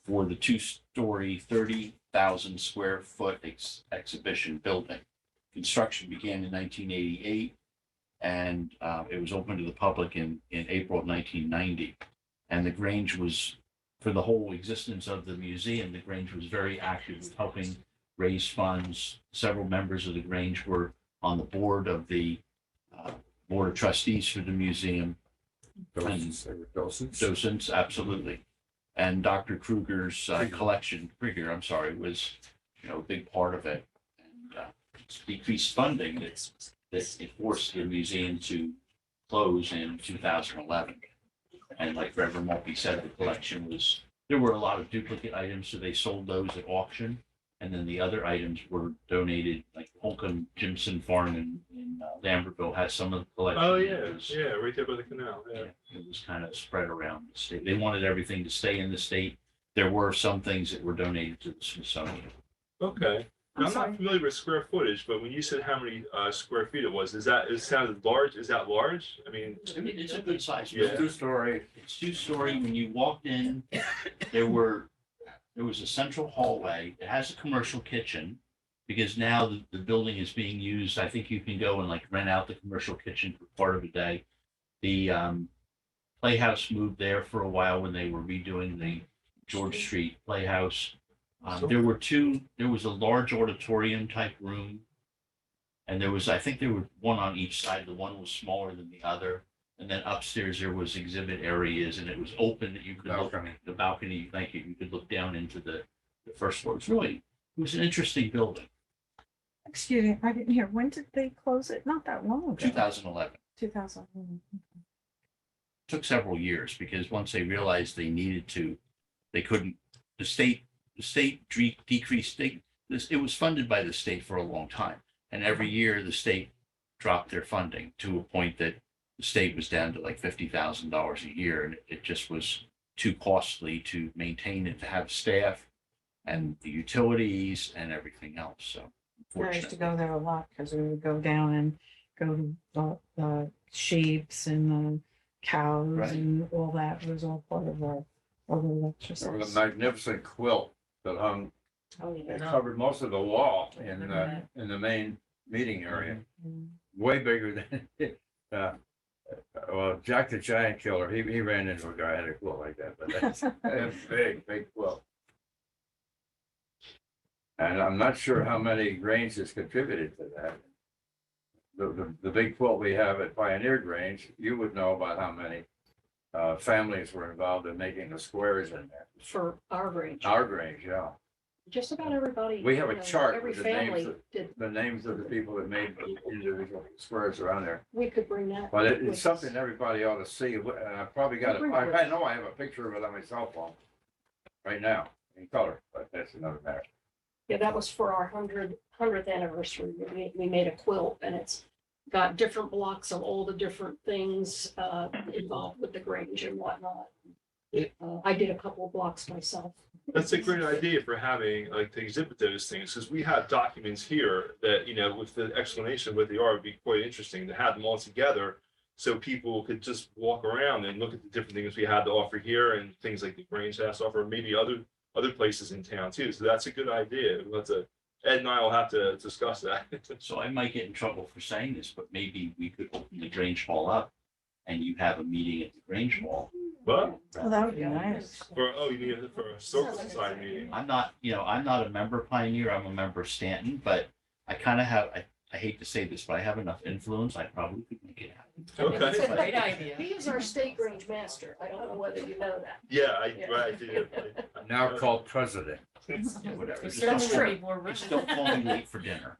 for the two-story, 30,000 square foot exhibition building. Construction began in 1988, and it was open to the public in April of 1990. And the Grange was, for the whole existence of the museum, the Grange was very active with helping raise funds. Several members of the Grange were on the board of the Board of Trustees for the museum. Docents, absolutely. And Dr. Kruger's Krieger, was a big part of it. And it's decreased funding that it forced the museum to close in 2011. And like Reverend Maltby said, the collection there were a lot of duplicate items, so they sold those at auction. And then the other items were donated, like Holcomb Jimson Farm in Lambertville has some of the collection. Oh, It was- yeah, right there by the canal, yeah. It was kind of spread around the state. They wanted everything to stay in the state. There were some things that were donated to the Smithsonian. Okay. Now, I'm not familiar with square footage, but when you said how many square feet it was, it sounded large, is that large? I mean, It's a good size. Yeah. It's 2-story. It's 2-story. When you walked in, there was a central hallway. It has a commercial kitchen because now the building is being used. I think you can go and like rent out the commercial kitchen for part of a day. The Playhouse moved there for a while when they were redoing the George Street Playhouse. There was a large auditorium type room. And I think there were one on each side. The one was smaller than the other. And then upstairs there was exhibit areas and it was open that you could look, the balcony, thank you, you could look down into the first floor. It was an interesting building. Excuse me, I didn't hear. When did they close it? Not that long ago. 2011. 2000. Took several years because once they realized they needed to, they couldn't, the state decreased, it was funded by the state for a long time. And every year the state dropped their funding to a point that the state was down to like $50,000 a year. And it just was too costly to maintain it, to have staff and the utilities and everything else. So I used to unfortunately, go there a lot because we would go down and go to the sheeps and the cows Right. and all that. It was all part of our lecture. There was a magnificent quilt that hung, it covered most of the wall in the main meeting area. Way bigger than, well, Jack the Giant Killer, he ran into a guy who had a quilt like that, but that's a big quilt. And I'm not sure how many Grange has contributed to that. The big quilt we have at Pioneer Grange, you would know about how many families were involved in making the squares in there. For our Grange. Our Grange, yeah. Just about everybody. We have a chart Every with the names family of- did, The names of the people that made the individual squares around there. we could bring that. But with it's us. something everybody ought to see. I probably got it. I know I have a picture of it on my cell phone right now in color, but that's another matter. Yeah, that was for our 100th anniversary. We made a quilt and it's got different blocks of all the different things involved with the Grange and whatnot. I did a couple of blocks myself. That's a great idea for having, like, to exhibit those things, because we have documents here that, with the explanation of what they are, would be quite interesting to have them all together. So people could just walk around and look at the different things we had to offer here and things like the Grange has to offer, maybe other places in town too. So that's a good idea. Ed and I will have to discuss that. so I might get in trouble for saying this, but maybe we could open the Grange Hall up and you have a meeting at the Grange Hall. But Well, that would be nice. you need it for a historical society meeting. I'm not a member of Pioneer, I'm a member of Stanton, but I kind of have, I hate to say this, but I have enough influence, I probably could make it happen. That's a Okay. great idea. He is our state Grange master. I don't know whether you know that. Yeah, I did. Now called president. Yeah, whatever. That's Just true. don't call me late for dinner.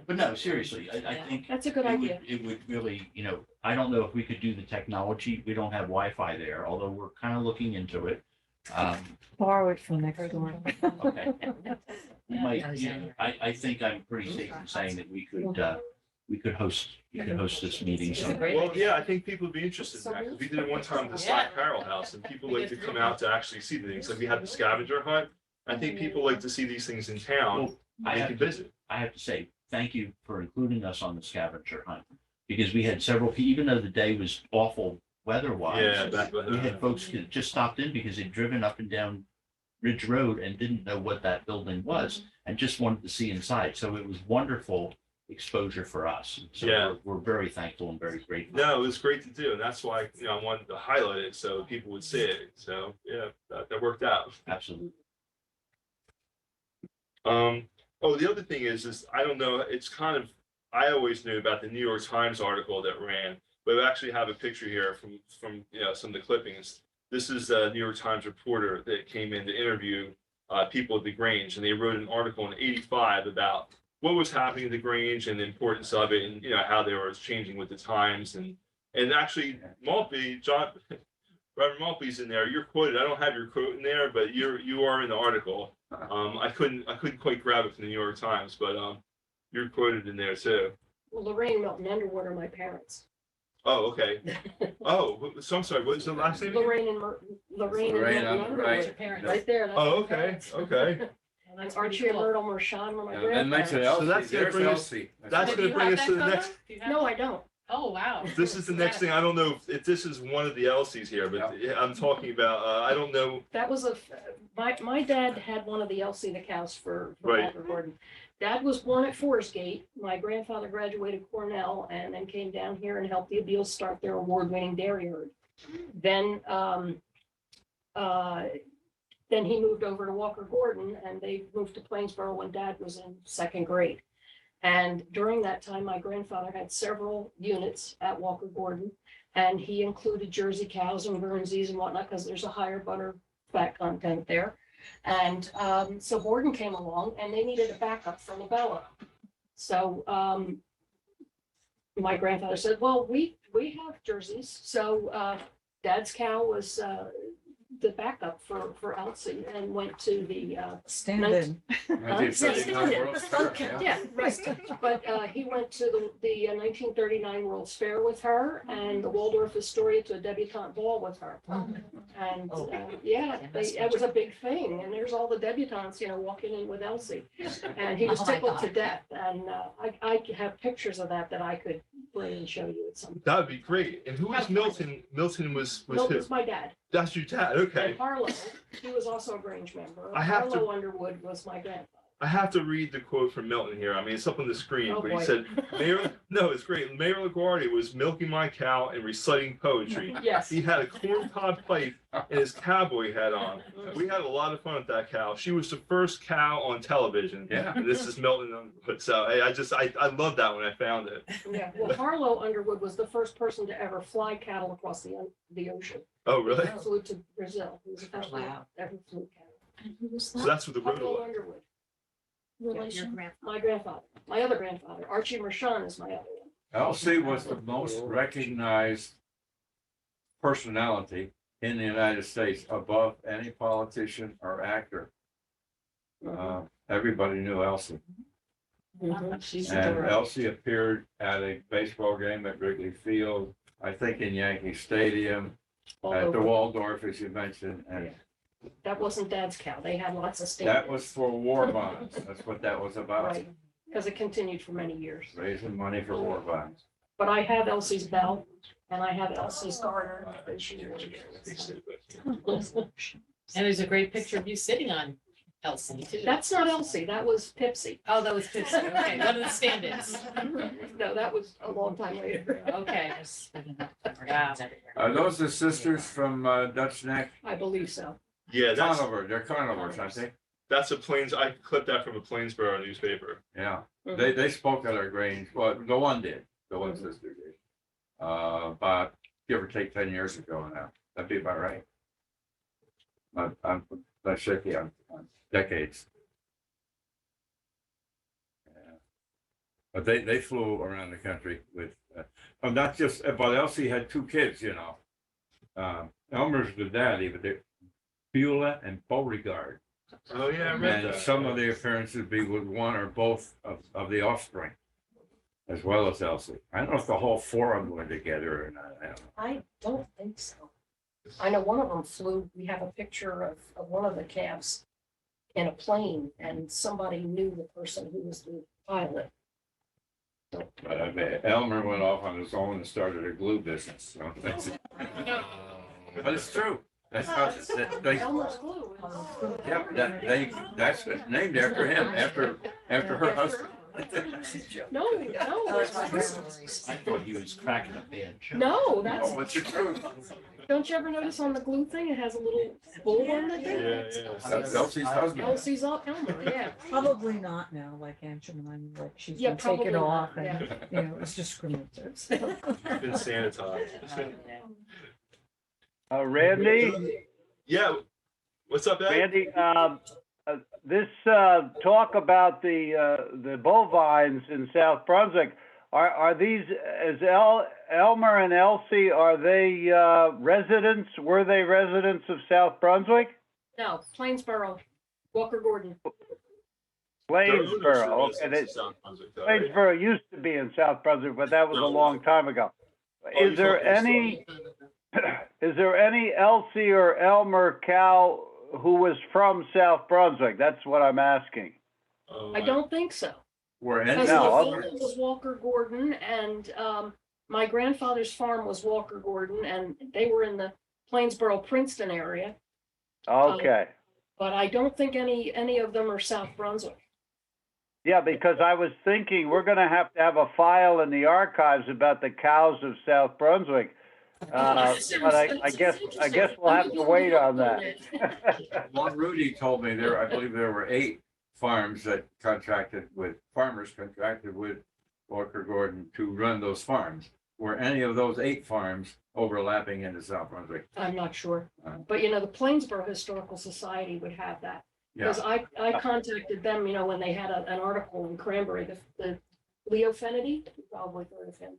But no, seriously, I think That's a good idea. it would really, I don't know if we could do the technology. We don't have Wi-Fi there, although we're kind of looking into it. Borrow it from next door. Okay. We might, I think I'm pretty safe in saying that we could host this meeting. So Well, yeah, I think people would be interested in that, because we did it one time at the Slack Carroll House, and people like to come out to actually see the things, like we had the scavenger hunt. I think people like to see these things in town, Well, I and they have can to visit. I have to say, thank you for including us on the scavenger hunt, because we had several, even though the day was awful weather-wise. Yeah, We had folks that just stopped in because they'd driven up and down Ridge Road and didn't know what that building was and just wanted to see inside. So it was wonderful exposure for us. So Yeah. we're very thankful and very grateful. No, it was great to do, and that's why, I wanted to highlight it so people would see it. So, yeah, that worked out. Absolutely. The other thing is I don't know, it's kind of, I always knew about the New York Times article that ran, but we actually have a picture here from some of the clippings. This is a New York Times reporter that came in to interview people at the Grange, and they wrote an article in '85 about what was happening at the Grange and the importance of it, and how they were changing with the times, and actually Maltby, Robert Maltby's in there. You're quoted. I don't have your quote in there, but you are in the article. I couldn't quite grab it from the New York Times, but you're quoted in there too. Well, Lorraine, Milton, Underwood are my parents. Oh, okay. Oh, so I'm sorry. What's the last name? Lorraine and Lorraine Milton on the Underwood, right. Parents. right there. that's Oh, my okay, parents. okay. And Archie and Myrtle Mershon were my And mention grandparents. So that's Elsie, gonna there's bring us- Elsie. That's Do gonna you bring have us to that the photo? next. Do you have No, that? I don't. Oh, wow. This is the next thing. I don't know if this is one of the Elsies here, but I'm talking about. I don't know. That was my dad had one of the LC cows for Right. Walker Gordon. Dad was born at Forest Gate. My grandfather graduated Cornell and then came down here and helped the Abeles start their award-winning dairy herd. Then he moved over to Walker Gordon and they moved to Plainsboro when Dad was in second grade. And during that time, my grandfather had several units at Walker Gordon, and he included Jersey cows and Guernseys and whatnot, because there's a higher butter fat content there. And so Gordon came along and they needed a backup for Labella. So my grandfather said, well, we have Jerseys. So Dad's cow was the backup for Elsie and went to the Stand-in. yeah, right. But he went to the 1939 World's Fair with her and the Waldorf Astoria to a debutante ball with her. And it was a big thing. And there's all the debutantes, walking in with Elsie. And he was Oh my tickled God. to death. And I have pictures of that I could bring and show you at some point. That would be great. And who was Milton? Milton was who? Milton's my dad. That's your dad. Okay. And Harlow, he was also a Grange member. I have to- Harlow Underwood was my grandfather. I have to read the quote from Milton here. I mean, it's up on the screen, Oh, but boy. he said, no, it's great. Mayor LaGuardia was milking my cow and reciting poetry. Yes. He had a corncob pipe and his cowboy hat on. We had a lot of fun with that cow. She was the first cow on television. Yeah. And this is Milton Underwood. So I love that when I found it. Yeah, well, Harlow Underwood was the first person to ever fly cattle across the ocean. Oh, really? He flew to Brazil. He was the first one Wow. ever flew cattle. So that's what the road Harlow was. Underwood, Relation. my grandfather, my other grandfather, Archie Mershon is my other one. Elsie was the most recognized personality in the United States above any politician or actor. Everybody knew Elsie. She's And adorable. Elsie appeared at a baseball game at Wrigley Field, I think in Yankee Stadium, All at the over. Waldorf, as you mentioned, and That wasn't Dad's cow. They had lots of that stand. was for war bonds. That's what that was about, Right, because it continued for many years. raising money for war bonds. But I have Elsie's bell and I have Elsie's garter. And she really is. And there's a great picture of you sitting on Elsie too. That's not Elsie, that was Pipsy. Oh, that was Pipsy. Okay, one of the stand-ins. No, that was a long time later. Okay. Wow. Are those the sisters from Dutch Neck? I believe so. Yeah, Conover, they're carnivores, I think. that's I clipped that from a Plainsboro newspaper. Yeah, they spoke at our Grange, well, the one did, the one sister did. About, give or take 10 years ago now, that'd be about right. I'm shaky on decades. Yeah. But they flew around the country with, not just, but Elsie had two kids, Elmer's the daddy, but they're Beulah and Beauregard. Oh, yeah, I read And that. some of the appearances be with one or both of the offspring, as well as Elsie. I don't know if the whole four of them were together or not. I don't know. I don't think so. I know one of them flew, we have a picture of one of the calves in a plane and somebody knew the person who was the pilot. But I mean, Elmer went off on his own and started a glue business. So that's, but it's true. That's how they, Elmer's glue. yeah, that's named after him, after her husband. No, it's my husband. I thought he was cracking a bad joke. No, that's, Oh, it's the truth. don't you ever notice on the glue thing, it has a little bull on the thing? Yeah. That's Elsie's husband. Elsie's up Elmer, yeah. Probably not now, like Angelina, like she's Yeah, gonna take it probably off not, and, it's discriminative. It's been sanitized. Randy, Yeah. What's up, Ed? Randy, this talk about the bovines in South Brunswick, are these, is Elmer and Elsie, are they residents, were they residents of South Brunswick? No, Plainsboro, Walker Gordon. Plainsboro, okay. Plainsboro used to be in South Brunswick, but that was a long time ago. Is there any Elsie or Elmer cow who was from South Brunswick? That's what I'm asking. I don't think so. Where Because any, the No, field was Walker Gordon and my grandfather's farm was Walker Gordon and they were in the Plainsboro, Princeton area. Okay. But I don't think any of them are South Brunswick. Yeah, because I was thinking we're gonna have to have a file in the archives about the cows of South Brunswick. But I guess we'll have to wait on that. Well, Rudy told me I believe there were 8 farms that farmers contracted with Walker Gordon to run those farms. Were any of those 8 farms overlapping into South Brunswick? I'm not sure. But the Plainsboro Historical Society would have that. Yeah, Because I contacted them, when they had an article in Cranberry, the Leo Fennedy, you probably heard of him.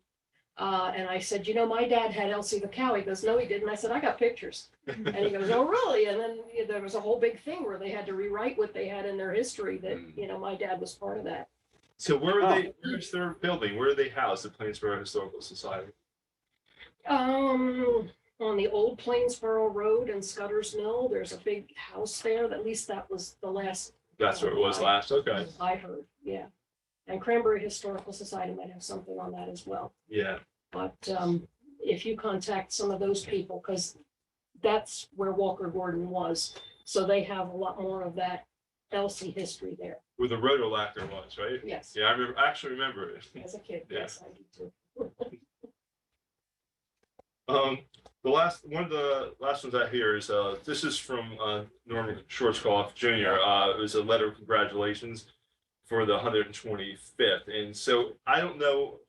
And I said, my dad had Elsie the cow. He goes, no, he didn't. I said, I got pictures. And he goes, oh, really? And then there was a whole big thing where they had to rewrite what they had in their history that, my dad was part of that. So where are they, where's their building? Where are they housed, the Plainsboro Historical Society? On the old Plainsboro Road in Scudder's Mill, there's a big house there. At least that was the last. That's where it was last, okay. I heard, yeah. And Cranberry Historical Society might have something on that as well. Yeah, But if you contact some of those people, because that's where Walker Gordon was, so they have a lot more of that Elsie history there. where the rotolactor was, right? Yes, Yeah, I actually remember it. as a kid, Yeah. yes, I do too. One of the last ones out here is, this is from Norman Schwarzkopf Jr. It was a letter of congratulations for the 125th. And so I don't know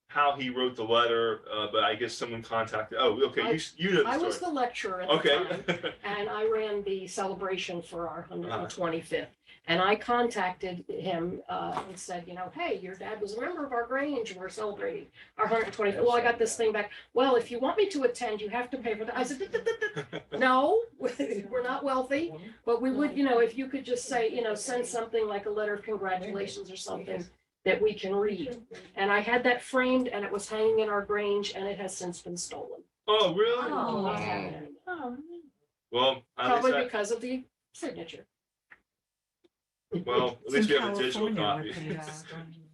how he wrote the letter, but I guess someone contacted, okay, you know I the was story. the lecturer at the time. Okay. And I ran the celebration for our 125th. And I contacted him and said, hey, your dad was a member of our Grange and we're celebrating our 125th. Well, I got this thing back. Well, if you want me to attend, you have to pay for that. I said, no, we're not wealthy, but we would, if you could just say, send something like a letter of congratulations or something that we can read. And I had that framed and it was hanging in our Grange and it has since been stolen. Oh, really? I'm not having it anymore. Well, Probably because of the signature. Well, at least we have a digital copy.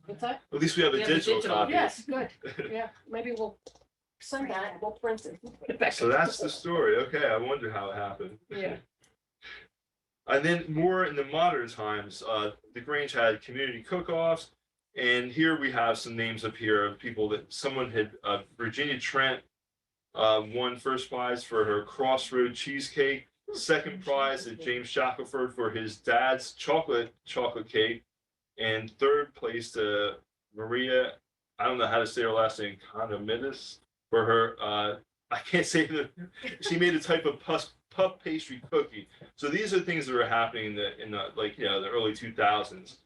What's that? At least we have a We have a digital digital, copy. Yes, good. Yeah, maybe we'll send that, we'll print it. Put it back So in. that's the story. Okay, I wonder how it happened. Yeah. And then more in the modern times, the Grange had community cook-offs. And here we have some names up here of people that someone had, Virginia Trent won first prize for her Crossroad cheesecake. Second prize is James Shackelford for his dad's chocolate cake. And third place to Maria, I don't know how to say her last name, Condomidis, for her, I can't say she made a type of puff pastry cookie. So these are things that are happening in the early 2000s.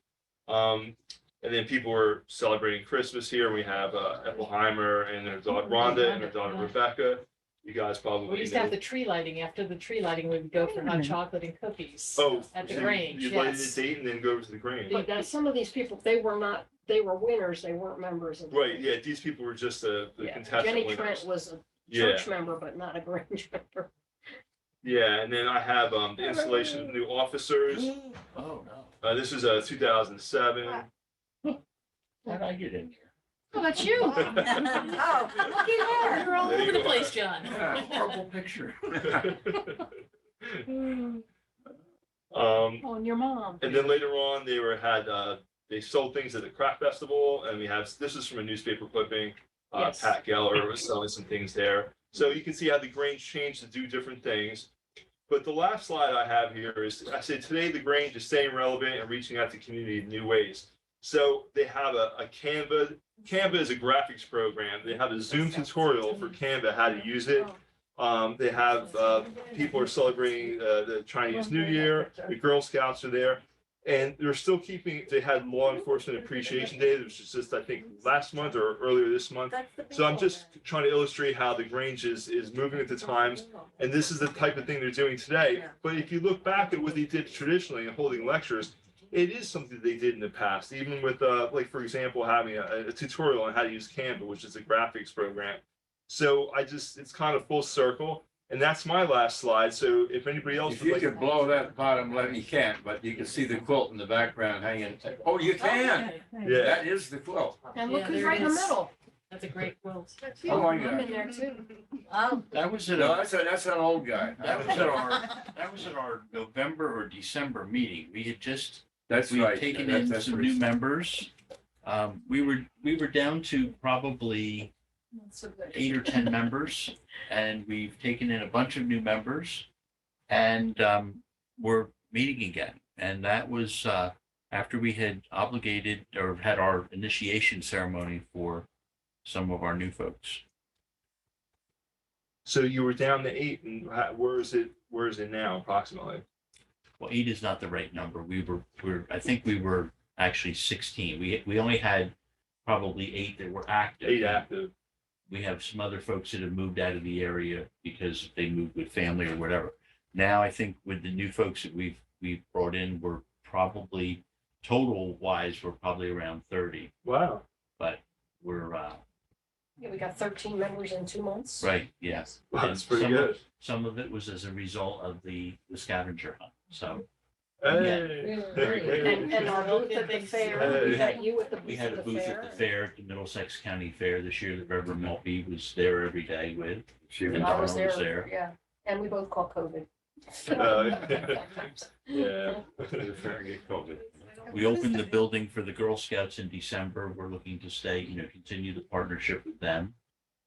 And then people were celebrating Christmas here. We have Ethelheimer and their daughter Rhonda and their daughter Rebecca. You guys probably We used to have the tree lighting. After the tree lighting, we would go for hot chocolate and cookies. At the so Grange, you lighted yes. the date and then go over to the Grange. But some of these people, they were winners, they weren't members of. the Right, Grange. yeah, these people were just the Yeah, contestant Jenny winners. Trent was a Yeah. church member, but not a Grange member. Yeah, and then I have the installation of new officers. Oh, no. This is 2007. How did I get in here? Oh, that's you. Oh, look at her. You're all There over you the are. place, John. Horrible picture. Oh, and your mom. And then later on, they sold things at the craft festival, and this is from a newspaper clipping. Yes. Pat Geller was selling some things there. So you can see how the Grange changed to do different things. But the last slide I have here is, I said, today the Grange is staying relevant and reaching out to community in new ways. So they have a Canva. Canva is a graphics program. They have a Zoom tutorial for Canva, how to use it. They have, people are celebrating, the Chinese New Year, the Girl Scouts are there. And they're still keeping, they had Law Enforcement Appreciation Day, which was just, I think, last month or earlier this month. So I'm just trying to illustrate how the Grange is moving at the times, and this is the type of thing they're doing today. But if you look back at what they did traditionally in holding lectures, it is something they did in the past, even with, like, for example, having a tutorial on how to use Canva, which is a graphics program. So it's kind of full circle. And that's my last slide. So if anybody else If would you like. could blow that bottom left, you can't, but you can see the quilt in the background hanging. Oh, you can. Yeah. That is the quilt. And look Yeah, who's there right it in the is. middle. That's a great quilt. Oh, my I'm God. in there too. That was at No, a, that's an old guy. that was at our November or December meeting. We had just, That's we'd right. taken That's- in that's some new recent. members. We were down to probably That's so good. 8 or 10 members, and we've taken in a bunch of new members, and we're meeting again. And that was after we had obligated or had our initiation ceremony for some of our new folks. So you were down to 8, and where is it now approximately? Well, 8 is not the right number. I think we were actually 16. We only had probably 8 that were active. 8 active. We have some other folks that have moved out of the area because they moved with family or whatever. Now, I think with the new folks that we've brought in, we're probably total wise, we're probably around 30, Wow. but we're Yeah, we got 13 members in 2 months. right. Yes. Wow, that's pretty good. Some of it was as a result of the scavenger hunt. So Hey. And our booth at the fair, we had you at the we booth had at a the booth fair. at the fair, at the Middlesex County Fair this year that Reverend Maltby was there every day with. She And was- I was Donna was there, there. yeah, and we both caught COVID. Yeah. The fair get COVID. We opened the building for the Girl Scouts in December. We're looking to continue the partnership with them.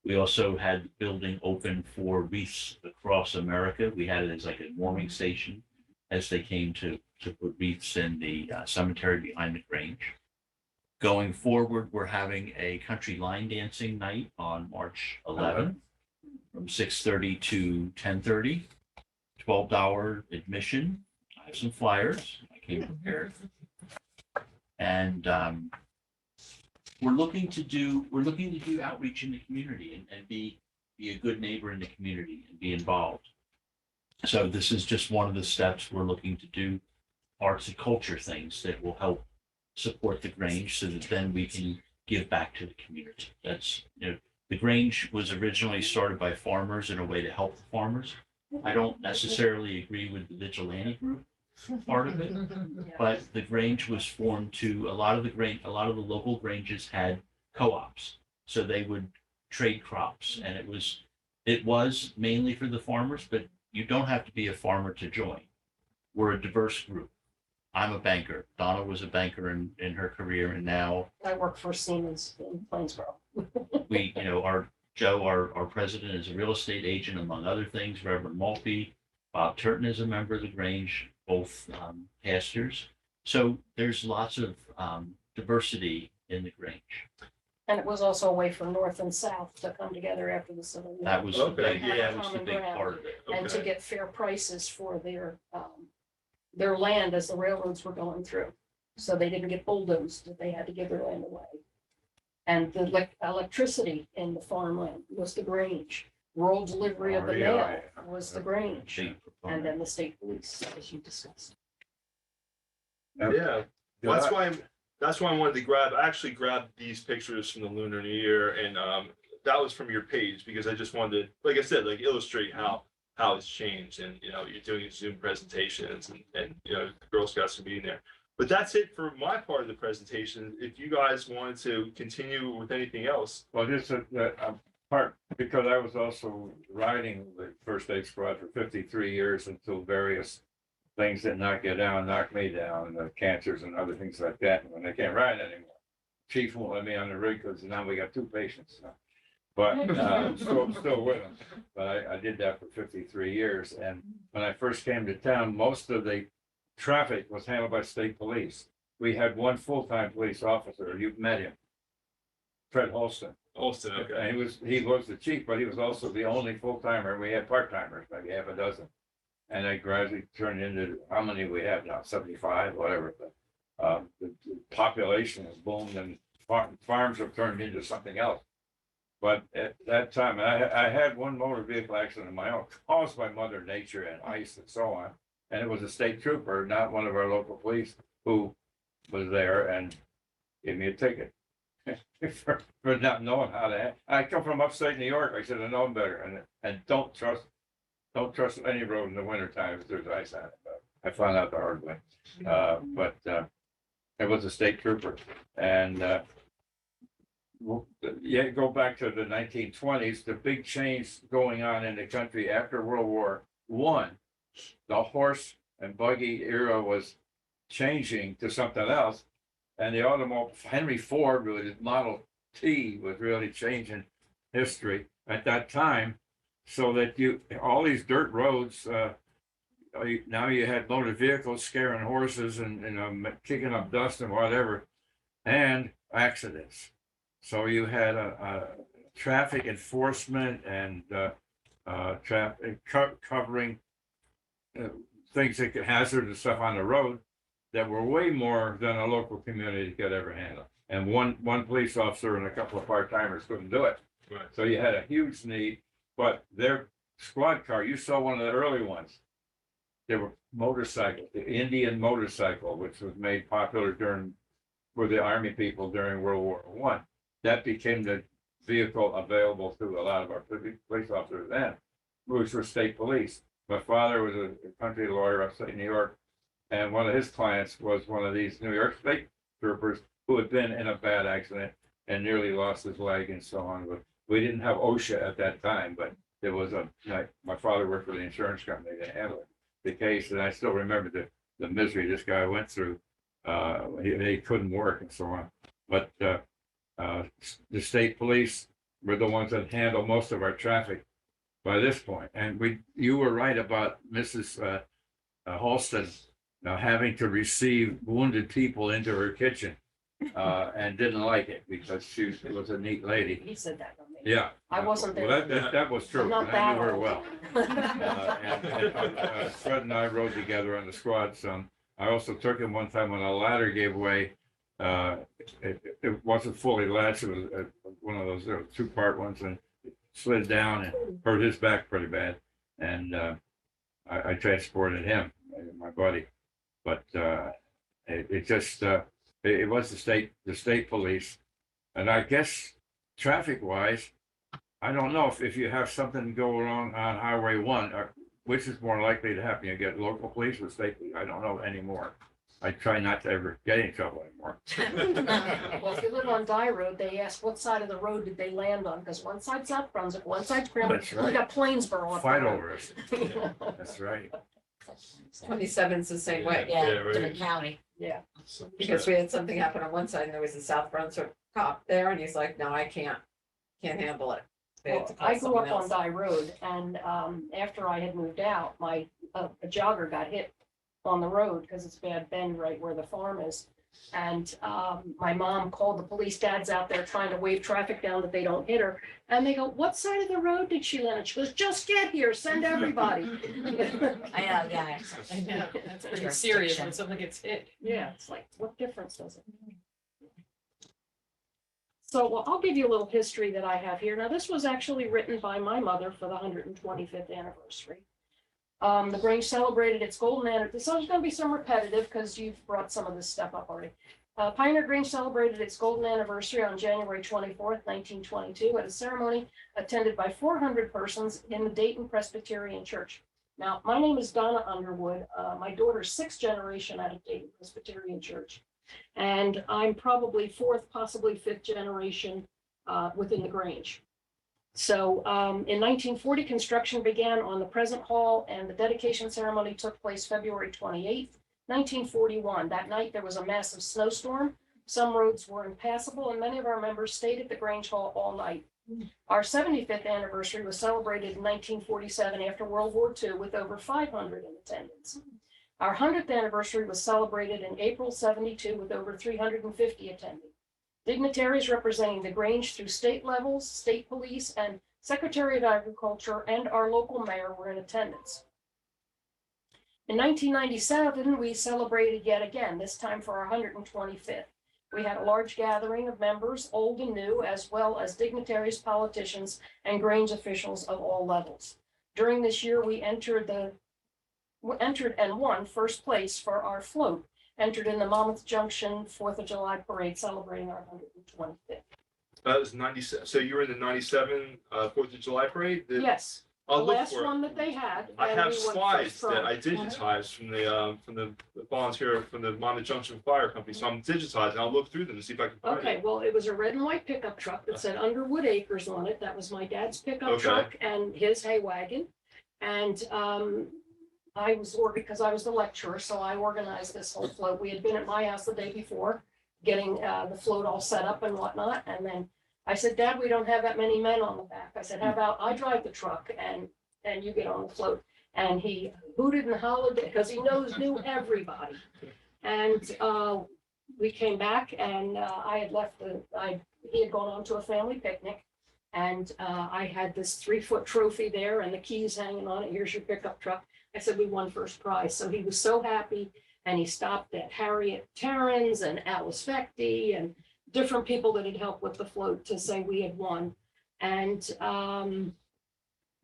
We also had the building open for Wreaths Across America. We had it as like a warming station as they came to put wreaths in the cemetery behind the Grange. Going forward, we're having a country line dancing night on March 11th from 6:30 to 10:30. $12 admission. I have some flyers. I came prepared. And we're looking to do outreach in the community and be a good neighbor in the community and be involved. So this is just one of the steps we're looking to do, arts and culture things that will help support the Grange so that then we can give back to the community. That's, the Grange was originally started by farmers in a way to help the farmers. I don't necessarily agree with the vigilante group part of it, but the Grange was formed to, a lot of the local Granges had co-ops. So they would trade crops, and it was mainly for the farmers, but you don't have to be a farmer to join. We're a diverse group. I'm a banker. Donna was a banker in her career, and now I work for Siemens in Plainsboro. our president is a real estate agent, among other things. Reverend Maltby, Bob Turton is a member of the Grange, both pastors. So there's lots of diversity in the Grange. And it was also a way for North and South to come together after the Civil War. That was the Okay. big, part of it. And to get fair prices for their land as the railroads were going through. So they didn't get bulldozed, that they had to give their land away. And the electricity in the farmland was the Grange. Rural delivery of the mail was the Grange. Big And proponent. then the state police, as you discussed. Yeah. That's why I wanted to I actually grabbed these pictures from the Lunar New Year, and that was from your page because I just wanted to, like I said, like illustrate how it's changed, and you're doing Zoom presentations, and the Girl Scouts are being there. But that's it for my part of the presentation. If you guys wanted to continue with anything else. Well, just a part, because I was also riding the first aid squad for 53 years until various things that knocked me down, cancers and other things like that. And when I can't ride anymore, chief won't let me on the rig because now we got 2 patients. So. But I'm still with them. But I did that for 53 years. And when I first came to town, most of the traffic was handled by state police. We had one full-time police officer. You've met him, Fred Holston. Olson, okay. And he was the chief, but he was also the only full timer. We had part timers, maybe half a dozen. And I gradually turned into how many we have now, 75, whatever. But the population has boomed and farms have turned into something else. But at that time, I had one motor vehicle accident of my own, caused by Mother Nature and ice and so on. And it was a state trooper, not one of our local police, who was there and gave me a ticket for not knowing how to. I come from upstate New York. I should have known better. And don't trust any road in the wintertime if there's ice on it. But I found out the hard way. But it was a state trooper, and yeah, go back to the 1920s. The big change going on in the country after World War I, the horse and buggy era was changing to something else. And the automobile, Henry Ford, really, his Model T was really changing history at that time. So that all these dirt roads, now you had motor vehicles scaring horses and kicking up dust and whatever, and accidents. So you had a traffic enforcement and traffic covering things that could hazardous stuff on the road that were way more than a local community could ever handle. And one police officer and a couple of part-timers couldn't do it. Right. So you had a huge need, but their squad car, you saw one of the early ones. They were motorcycles, the Indian motorcycle, which was made popular for the Army people during World War I. That became the vehicle available to a lot of our police officers then, which were state police. My father was a country lawyer upstate New York, and one of his clients was one of these New York State troopers who had been in a bad accident and nearly lost his leg and so on. But we didn't have OSHA at that time, but there was my father worked for the insurance company to handle the case, and I still remember the misery this guy went through. He couldn't work and so on. But the state police were the ones that handle most of our traffic by this point. And you were right about Mrs. Halston having to receive wounded people into her kitchen and didn't like it because she was a neat lady. He said that on me. Yeah. I wasn't there. Well, that was true. I'm not And I knew that her old. well. Fred and I rode together on the squad some. I also took him one time when a ladder gave way. It wasn't fully latched. It was one of those two-part ones, and it slid down and hurt his back pretty bad. And I transported him, my buddy. But it was the state police, and I guess traffic-wise, I don't know if you have something go wrong on Highway 1, which is more likely to happen. You get local police or state police. I don't know anymore. I try not to ever get in trouble anymore. Well, if you live on Dye Road, they ask what side of the road did they land on, because one side's South Brunswick, one side's Grange. That's right. We got Plainsboro on. Fight over us. That's right. 27's the same way. Yeah, Yeah, right. different county. Yeah. Because we had something happen on one side and there was a South Brunswick cop there and he's like, no, I can't handle it. They had to Well, call I grew someone up on else. Dye Road, and after I had moved out, my a jogger got hit on the road because it's a bad bend right where the farm is. And my mom called the police. Dad's out there trying to wave traffic down that they don't hit her. And they go, what side of the road did she land? She goes, just get here, send everybody. I know, yeah. I know, that's pretty serious Jurisdiction. when someone gets hit. Yeah, it's like, what difference does it make? So, well, I'll give you a little history that I have here. Now, this was actually written by my mother for the 125th anniversary. The Grange celebrated its golden anniversary. So there's going to be some repetitive because you've brought some of this stuff up already. Pioneer Grange celebrated its golden anniversary on January 24th, 1922 at a ceremony attended by 400 persons in the Dayton Presbyterian Church. Now, my name is Donna Underwood. My daughter's sixth generation out of Dayton Presbyterian Church. And I'm probably fourth, possibly fifth generation within the Grange. So in 1940, construction began on the present hall, and the dedication ceremony took place February 28th, 1941. That night, there was a massive snowstorm. Some roads were impassable, and many of our members stayed at the Grange Hall all night. Our 75th anniversary was celebrated in 1947 after World War II with over 500 in attendance. Our 100th anniversary was celebrated in April 72 with over 350 attending. Dignitaries representing the Grange through state levels, state police, and Secretary of Agriculture and our local mayor were in attendance. In 1997, we celebrated yet again, this time for our 125th. We had a large gathering of members, old and new, as well as dignitaries, politicians, and Grange officials of all levels. During this year, we entered and won first place for our float, entered in the Monmouth Junction 4th of July parade celebrating our 125th. That was 97. So you were in the 97 4th of July parade? Yes, the I'll look last for it. one that they had. I and have we won slides first that I prize. digitized from the volunteer from the Monmouth Junction Fire Company. So I'm digitizing. I'll look through them and see if I can find Okay, it. well, it was a red and white pickup truck that said Underwood Acres on it. That was my dad's pickup Okay. truck and his hay wagon. And I was because I was the lecturer, so I organized this whole float. We had been at my house the day before, getting the float all set up and whatnot. And then I said, Dad, we don't have that many men on the back. I said, how about I drive the truck and you get on the float? And he hooted and hollered because he knew everybody. And we came back and I had left he had gone on to a family picnic. And I had this 3-foot trophy there and the keys hanging on it. Here's your pickup truck. I said, we won first prize. So he was so happy. And he stopped at Harriet Terrans and Alice Fecty and different people that had helped with the float to say we had won. And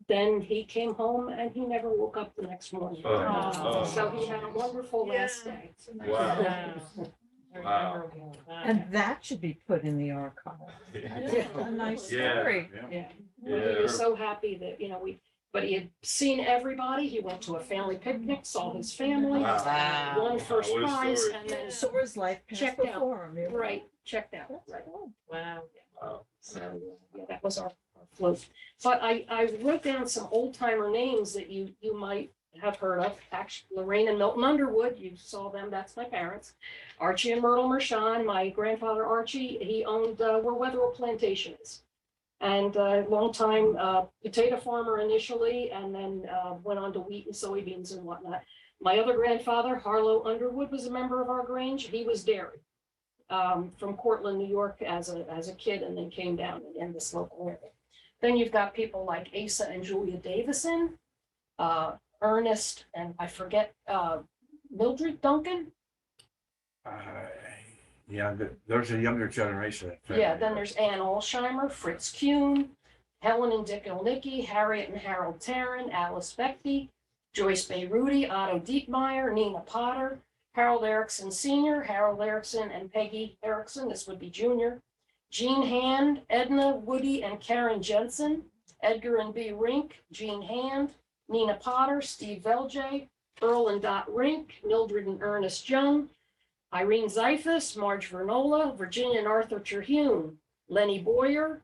then he came home and he never woke up the next morning. Oh. So he had a wonderful last day. Wow. Wow. And that should be put in the archive. Yeah. A nice Yeah. story. Yeah. Well, he was so happy that, but he had seen everybody. He went to a family picnic, saw his family, Wow. won first What a prize, story. and then, So his life passed Checked out. before him. Yeah. right, checked out, right. Wow. Wow. So, yeah, that was our float. But I wrote down some old timer names that you might have heard of. Actually, Lorraine and Milton Underwood, you saw them, that's my parents. Archie and Myrtle Mershon, my grandfather Archie, he owned where Wetherell Plantation is. And longtime potato farmer initially, and then went on to wheat and soybeans and whatnot. My other grandfather, Harlow Underwood, was a member of our Grange. He was dairy from Cortland, New York as a kid, and then came down in this local area. Then you've got people like Asa and Julia Davison, Ernest, and I forget, Mildred Duncan. Yeah, there's a younger generation. Yeah, then there's Ann Alsheimer, Fritz Kuhn, Helen and Dick Ilnicki, Harriet and Harold Tarrant, Alice Fecty, Joyce Rudy, Otto Dietmeyer, Nina Potter, Harold Erickson Sr., Harold Erickson and Peggy Erickson, this would be Junior, Jean Hand, Edna, Woody, and Karen Jensen, Edgar and B. Rink, Jean Hand, Nina Potter, Steve Velje, Earl and Dot Rink, Mildred and Ernest Young, Irene Zeifus, Marge Vernola, Virginia and Arthur Terhune, Lenny Boyer,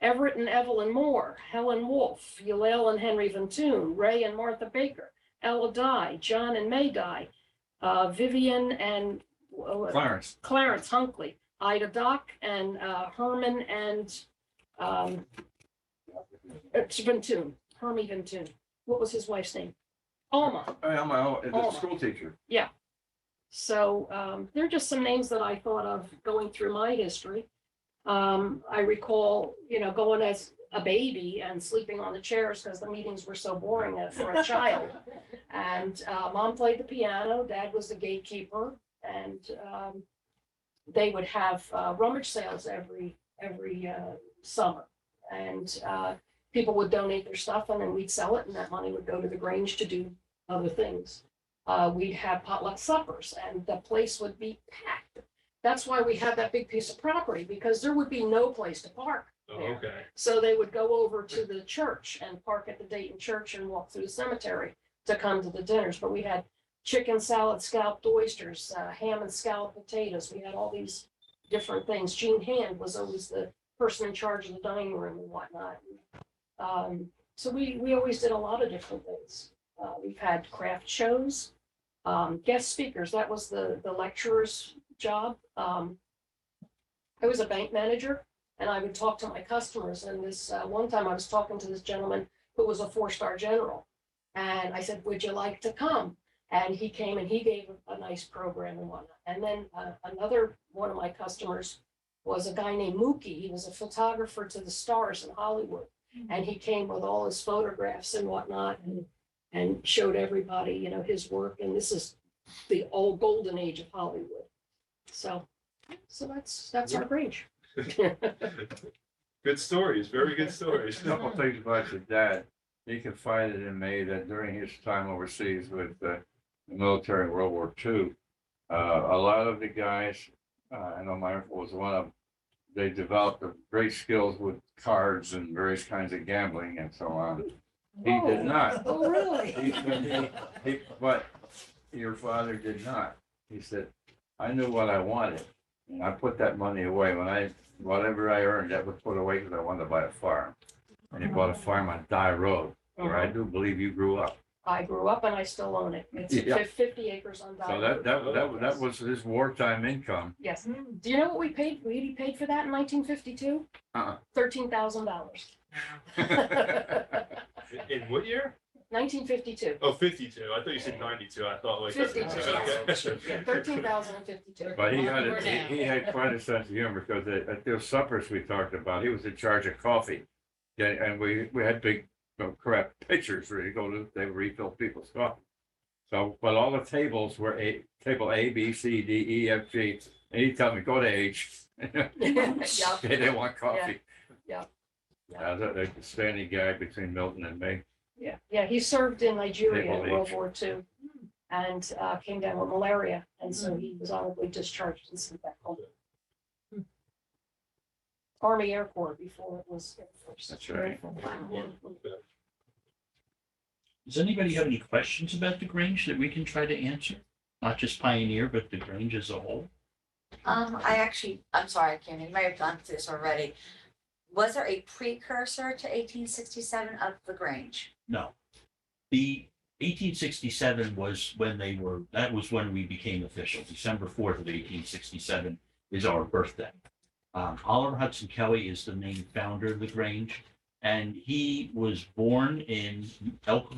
Everett and Evelyn Moore, Helen Wolfe, Yulel and Henry Van Toon, Ray and Martha Baker, Ella Dye, John and May Dye, Vivian and Clarence. Hunkley, Ida Dock, and Herman and Van Toon, Hermie Van Toon. What was his wife's name? Alma. I'm a Oh. school teacher. So there are just some names that I thought of going through my history. I recall, going as a baby and sleeping on the chairs because the meetings were so boring for a child. And Mom played the piano, Dad was the gatekeeper, and they would have rummage sales every summer. And people would donate their stuff and then we'd sell it and that money would go to the Grange to do other things. We'd have potluck suppers and the place would be packed. That's why we had that big piece of property, because there would be no place to park. Oh, okay. So they would go over to the church and park at the Dayton church and walk through the cemetery to come to the dinners. But we had chicken salad, scalloped oysters, ham and scalloped potatoes. We had all these different things. Jean Hand was always the person in charge of the dining room and whatnot. So we always did a lot of different things. We've had craft shows, guest speakers. That was the lecturer's job. I was a bank manager and I would talk to my customers. And this one time I was talking to this gentleman who was a 4-star general. And I said, would you like to come? And he came and he gave a nice program and whatnot. And then another one of my customers was a guy named Mookie. He was a photographer to the stars in Hollywood. And he came with all his photographs and whatnot and showed everybody, you know, his work. And this is the old golden age of Hollywood. So that's our Grange. Good stories, very good stories. A couple things about your dad. He confided in me that during his time overseas with the military in World War II, a lot of the guys, I know my uncle was one of them, they developed great skills with cards and various kinds of gambling and so on. He did not. Oh, really? But your father did not. He said, I knew what I wanted. And I put that money away. Whatever I earned, that was put away because I wanted to buy a farm. And he bought a farm on Dye Road, where I do believe you grew up. I grew up and I still own it. It's Yeah. 50 acres on Dye So Road. that was his wartime income. Yes. Do you know what we paid? We paid for that in 1952? Uh-uh. $13,000. In what year? 1952. Oh, 52. I thought you said 92. I thought like. 52. Okay. Yeah, 13,052. But he had quite a sense of humor because at those suppers we talked about, he was in charge of coffee. Yeah, and we had big crap pitchers where you go to, they refill people's coffee. So, but all the tables were table A, B, C, D, E, F, G. And he'd tell me, go to H. Yeah. They didn't want coffee. Yeah. The standing guy between Milton and me. Yeah, he served in Nigeria Maple in World Leaf. War II and came down with malaria. And so he was honorably discharged and sent back home. Army Air Corps before it was Air Force. That's right. Does anybody have any questions about the Grange that we can try to answer? Not just Pioneer, but the Grange as a whole? I'm sorry, Kim, you may have gone through this already. Was there a precursor to 1867 of the Grange? No. The 1867 was when that was when we became official. December 4th of 1867 is our birthday. Oliver Hudson Kelly is the main founder of the Grange, and he was born in Elk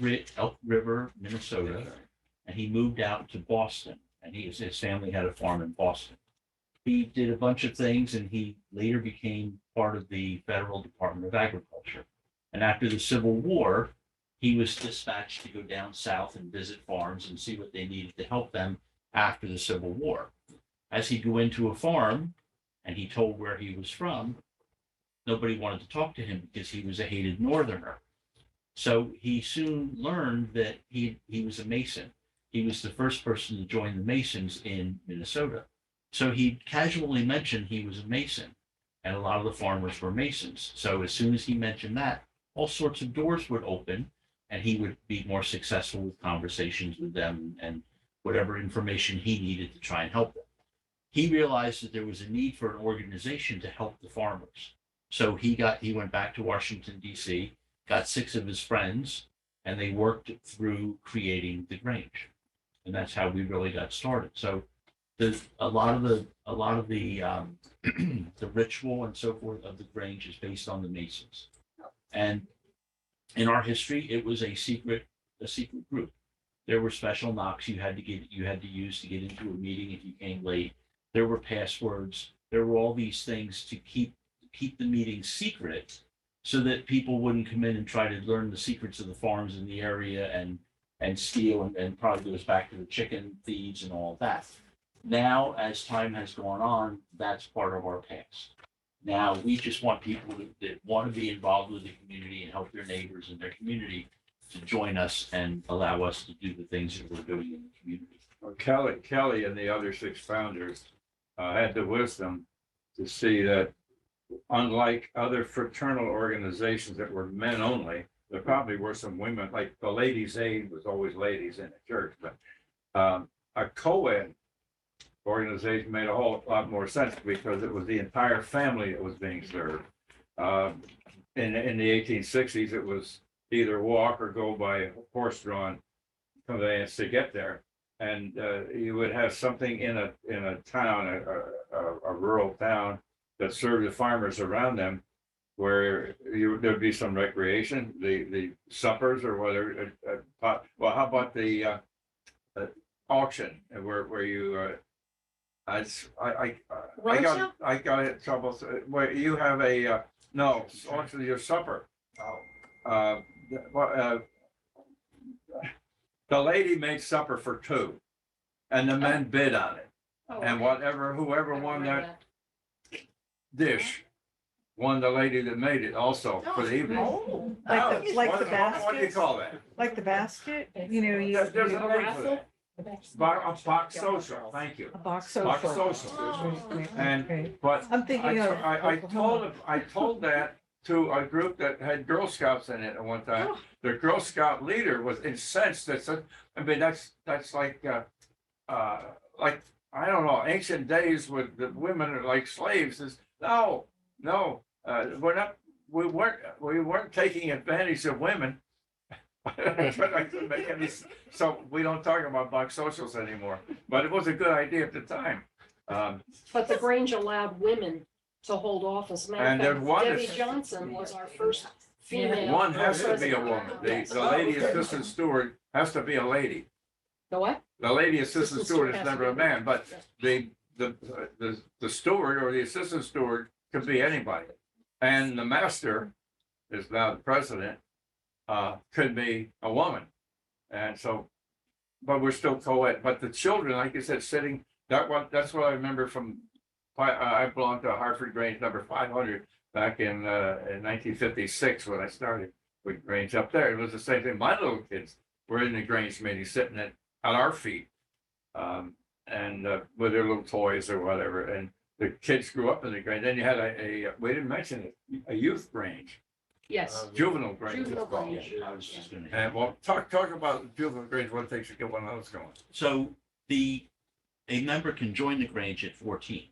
River, Minnesota, and he moved out to Boston, and his family had a farm in Boston. He did a bunch of things, and he later became part of the Federal Department of Agriculture. And after the Civil War, he was dispatched to go down south and visit farms and see what they needed to help them after the Civil War. As he'd go into a farm and he told where he was from, nobody wanted to talk to him because he was a hated Northerner. So he soon learned that he was a Mason. He was the first person to join the Masons in Minnesota. So he casually mentioned he was a Mason, and a lot of the farmers were Masons. So as soon as he mentioned that, all sorts of doors would open, and he would be more successful with conversations with them and whatever information he needed to try and help them. He realized that there was a need for an organization to help the farmers. So he went back to Washington, D.C., got 6 of his friends, and they worked through creating the Grange. And that's how we really got started. So a lot of the the ritual and so forth of the Grange is based on the Masons. And in our history, it was a secret group. There were special knocks you had to use to get into a meeting if you came late. There were passwords. There were all these things to keep the meeting secret so that people wouldn't come in and try to learn the secrets of the farms in the area and steal and probably goes back to the chicken thieves and all of that. Now, as time has gone on, that's part of our past. Now, we just want people that want to be involved with the community and help their neighbors in their community to join us and allow us to do the things that we're doing in the community. Well, Kelly and the other 6 founders had the wisdom to see that unlike other fraternal organizations that were men only, there probably were some women, like the Ladies' Aid was always ladies in the church, but a co-ed organization made a whole lot more sense because it was the entire family that was being served. In the 1860s, it was either walk or go by horse-drawn conveyance to get there. And you would have something in a town, a rural town that served the farmers around them, where there'd be some recreation, the suppers or whether. Well, how about the auction where you I got in trouble, where you have no, actually your supper. The lady made supper for two, and the men bid on it, Oh, and okay. whoever I won remember that dish, won the lady that made it also for the evening. Oh. Like the What do you basket, call that? like the basket, you know, you, There's a you- name for that. Box social, thank you. a box Box social. social. Right, And, right. but I'm thinking of. I told that to a group that had Girl Scouts in it at one time. The Girl Scout leader was incensed that said, I mean, that's like, I don't know, ancient days with the women are like slaves. Says, no, we weren't taking advantage of women. But I couldn't make any, so we don't talk about box socials anymore, but it was a good idea at the time. But the Grange allowed women to hold office. Matter And of there fact, one Debbie is- Johnson was our first female. One has to be a president. woman. Yes. The lady assistant steward has to be a lady. The what? The lady assistant Assistant steward is steward has never to a be- man, but the steward or the assistant steward could be anybody. And the master is now the president, could be a woman. And so, but we're still co-ed, but the children, like you said, sitting, that's what I remember from, I belonged to Hartford Grange number 500 back in 1956 when I started with Grange up there. It was the same thing. My little kids were in the Grange meeting, sitting at our feet, and with their little toys or whatever. And the kids grew up in the Grange. Then you had we didn't mention it, a youth Grange, Yes. juvenile Grange. it's Juvenile called. Grange. I was just gonna. And well, talk about juvenile Grange. What it takes to get one of those going. So a member can join the Grange at 14,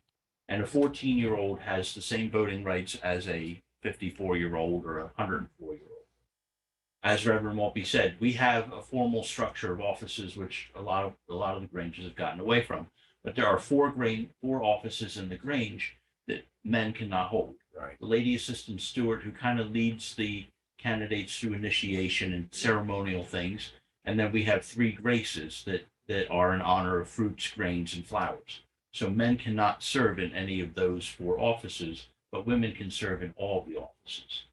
and a 14-year-old has the same voting rights as a 54-year-old or a 104-year-old. As Reverend Maltby said, we have a formal structure of offices which a lot of the Granges have gotten away from, but there are four offices in the Grange that men cannot hold. Right. The lady assistant steward, who kind of leads the candidates through initiation and ceremonial things, and then we have three graces that are in honor of fruits, grains, and flowers. So men cannot serve in any of those four offices, but women can serve in all the offices.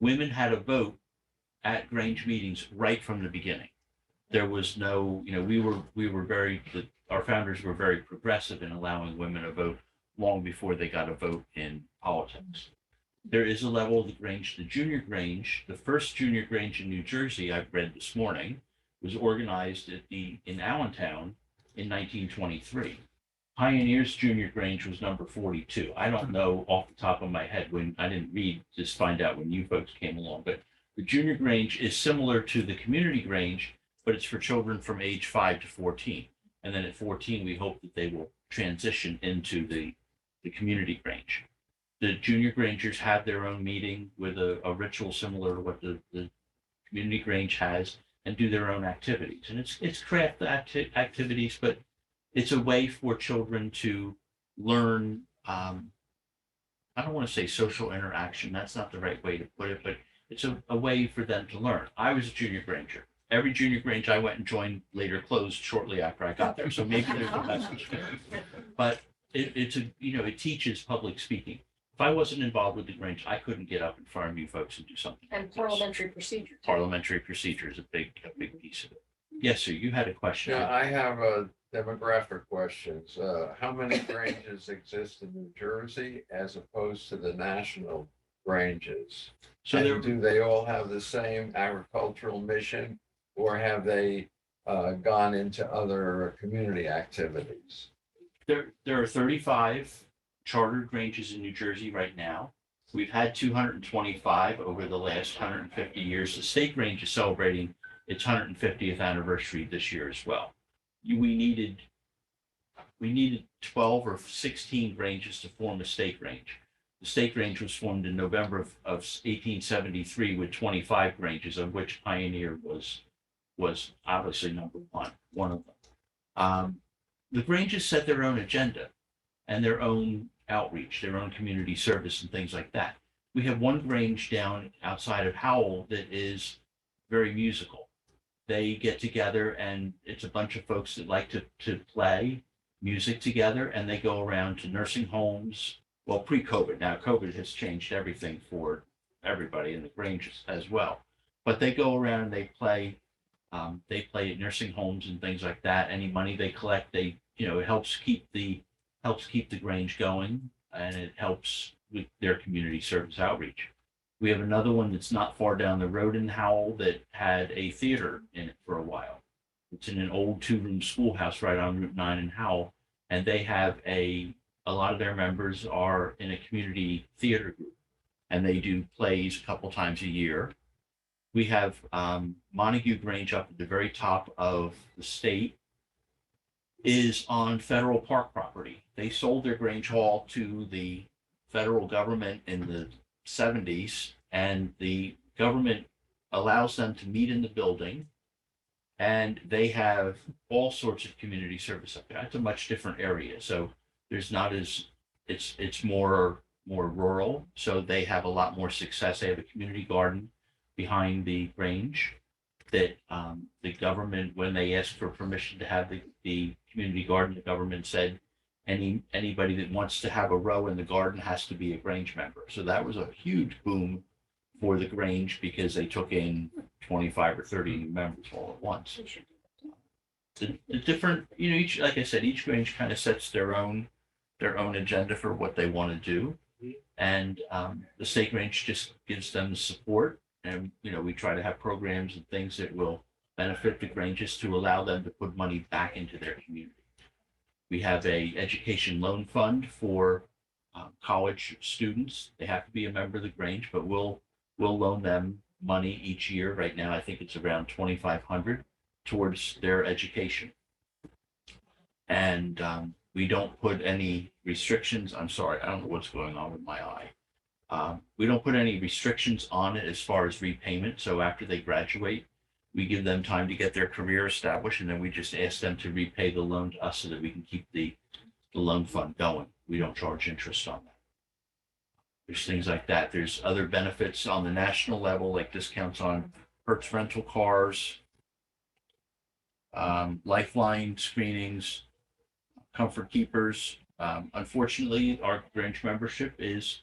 Women had a vote at Grange meetings right from the beginning. There was no, our founders were very progressive in allowing women to vote long before they got a vote in politics. There is a level of the Grange, the junior Grange, the first junior Grange in New Jersey, I've read this morning, was organized in Allentown in 1923. Pioneers Junior Grange was number 42. I don't know off the top of my head when I didn't read, just find out when you folks came along, but the Junior Grange is similar to the Community Grange, but it's for children from age 5 to 14. And then at 14, we hope that they will transition into the Community Grange. The Junior Grangers have their own meeting with a ritual similar to what the Community Grange has, and do their own activities. And it's craft activities, but it's a way for children to learn, I don't want to say social interaction, that's not the right way to put it, but it's a way for them to learn. I was a junior Granger. Every junior Grange I went and joined later closed shortly after I got there, so maybe there's a message. But it teaches public speaking. If I wasn't involved with the Grange, I couldn't get up in front of you folks and do something. And like this. parliamentary procedure. Parliamentary procedure is a big piece of it. Yes, sir, you had a question. Yeah, I have a demographic questions. How many Granges exist in New Jersey as opposed to the national Granges? So And do they all have the same agricultural mission, or have they gone into other community activities? there are 35 chartered Granges in New Jersey right now. We've had 225 over the last 150 years. The state Grange is celebrating its 150th anniversary this year as well. We needed 12 or 16 Granges to form a state Grange. The state Grange was formed in November of 1873 with 25 Granges, of which Pioneer was obviously one of them. The Granges set their own agenda and their own outreach, their own community service and things like that. We have one Grange down outside of Howell that is very musical. They get together and it's a bunch of folks that like to play music together, and they go around to nursing homes. Well, pre-COVID, now COVID has changed everything for everybody in the Grange as well. But they go around and they play at nursing homes and things like that. Any money they collect, it helps keep the Grange going, and it helps with their community service outreach. We have another one that's not far down the road in Howell that had a theater in it for a while. It's in an old 2-room schoolhouse right on Route 9 in Howell, and they have a lot of their members are in a community theater group, and they do plays a couple times a year. We have Montague Grange up at the very top of the state is on federal park property. They sold their Grange Hall to the federal government in the 70s, and the government allows them to meet in the building, and they have all sorts of community service up there. It's a much different area, so there's not as it's more rural, so they have a lot more success. They have a community garden behind the Grange that the government, when they asked for permission to have the community garden, the government said anybody that wants to have a row in the garden has to be a Grange member. So that was a huge boom for the Grange because they took in 25 or 30 new members all at once. The different, each, like I said, each Grange kind of sets their own agenda for what they want to do. And the State Grange just gives them the support. And, we try to have programs and things that will benefit the Granges to allow them to put money back into their community. We have a education loan fund for college students. They have to be a member of the Grange, but we'll loan them money each year. Right now, I think it's around $2,500 towards their education. And we don't put any restrictions. I'm sorry, I don't know what's going on with my eye. We don't put any restrictions on it as far as repayment. So after they graduate, we give them time to get their career established, and then we just ask them to repay the loan to us so that we can keep the loan fund going. We don't charge interest on that. There's things like that. There's other benefits on the national level, like discounts on Hertz rental cars, Lifeline screenings, Comfort Keepers. Unfortunately, our Grange membership is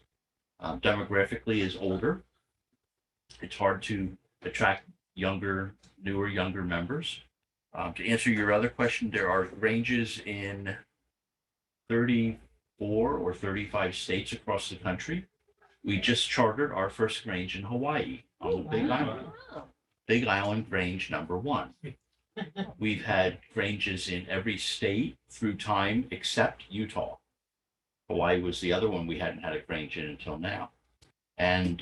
demographically is older. It's hard to attract younger members. To answer your other question, there are Granges in 34 or 35 states across the country. We just chartered our first Grange in Hawaii on the Big Island. Big Island Grange #1. We've had Granges in every state through time except Utah. Hawaii was the other one we hadn't had a Grange in until now. And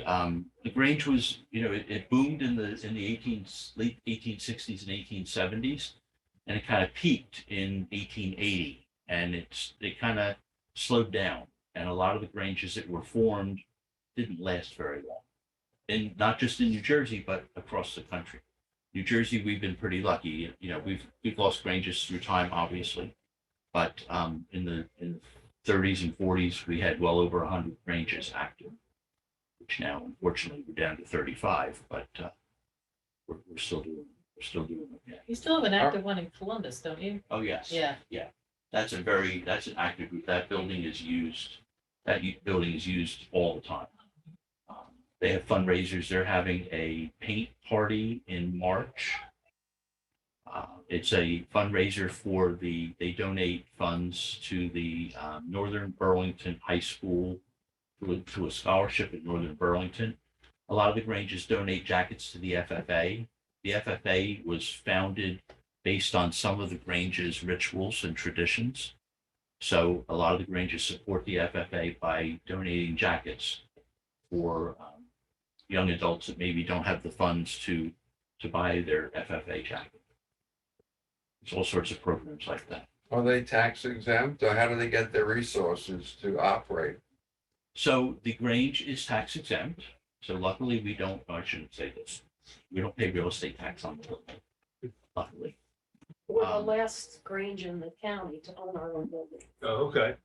the Grange was, it boomed in the late 1860s and 1870s, and it kind of peaked in 1880, and it kind of slowed down. And a lot of the Granges that were formed didn't last very long, and not just in New Jersey, but across the country. New Jersey, we've been pretty lucky. We've lost Granges through time, obviously, but in the 30s and 40s, we had well over 100 Granges active, which now, unfortunately, we're down to 35, but we're still doing okay. You still have an active one in Columbus, don't you? Oh, yes. Yeah. That's an active group. That building is used all the time. They have fundraisers. They're having a paint party in March. It's a fundraiser they donate funds to the Northern Burlington High School to a scholarship at Northern Burlington. A lot of the Granges donate jackets to the FFA. The FFA was founded based on some of the Grange's rituals and traditions. So a lot of the Granges support the FFA by donating jackets for young adults that maybe don't have the funds to buy their FFA jacket. There's all sorts of programs like that. Are they tax exempt, or how do they get their resources to operate? So the Grange is tax exempt. So luckily I shouldn't say this. We don't pay real estate tax on the building, luckily. We're the last Grange in the county to own our own building. Oh, okay.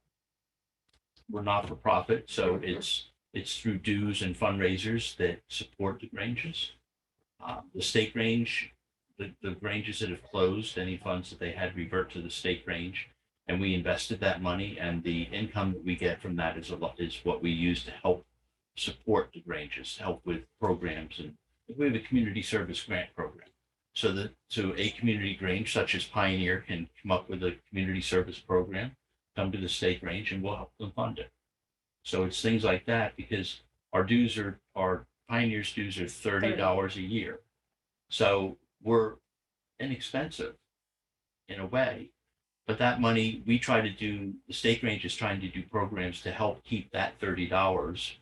We're not for profit, so it's through dues and fundraisers that support the Granges. The State Grange, the Granges that have closed, any funds that they had revert to the State Grange. And we invested that money, and the income that we get from that is what we use to help support the Granges, help with programs, and we have a community service grant program. So a community Grange such as Pioneer can come up with a community service program, come to the state Grange, and we'll help them fund it. So it's things like that, because our Pioneer's dues are $30 a year. So we're inexpensive in a way. But that money, the state Grange is trying to do programs to help keep that $30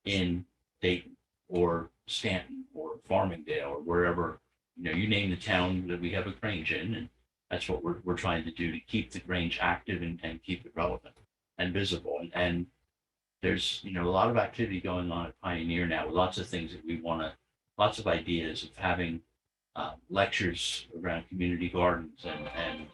in Dayton or Stanton or Farmingdale or wherever, you name the town that we have a Grange in, and that's what we're trying to do to keep the Grange active and keep it relevant and visible. And there's, a lot of activity going on at Pioneer now, with lots of things that lots of ideas of having lectures around community gardens, and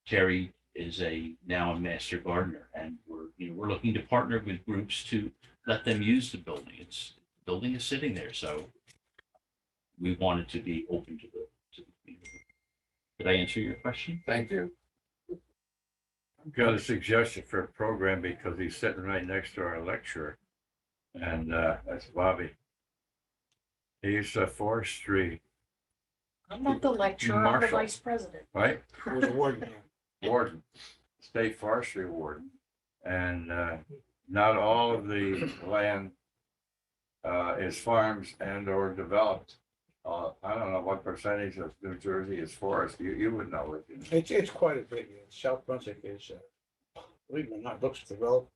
Terry is now a master gardener, and we're looking to partner with groups to let them use the building. The building is sitting there, so we want it to be open to the community. Did I answer your question? Thank you. I've got a suggestion for a program, because he's sitting right next to our lecturer, and that's Bobby. He's a forestry, I'm not the lecturer, I'm the Marshall. vice president. right? It was a warden. Warden, state forestry warden, and not all of the land is farms and or developed. I don't know what percentage of New Jersey is forest. You would know it. It's quite a bit. South Brunswick is, believe it or not, looks developed.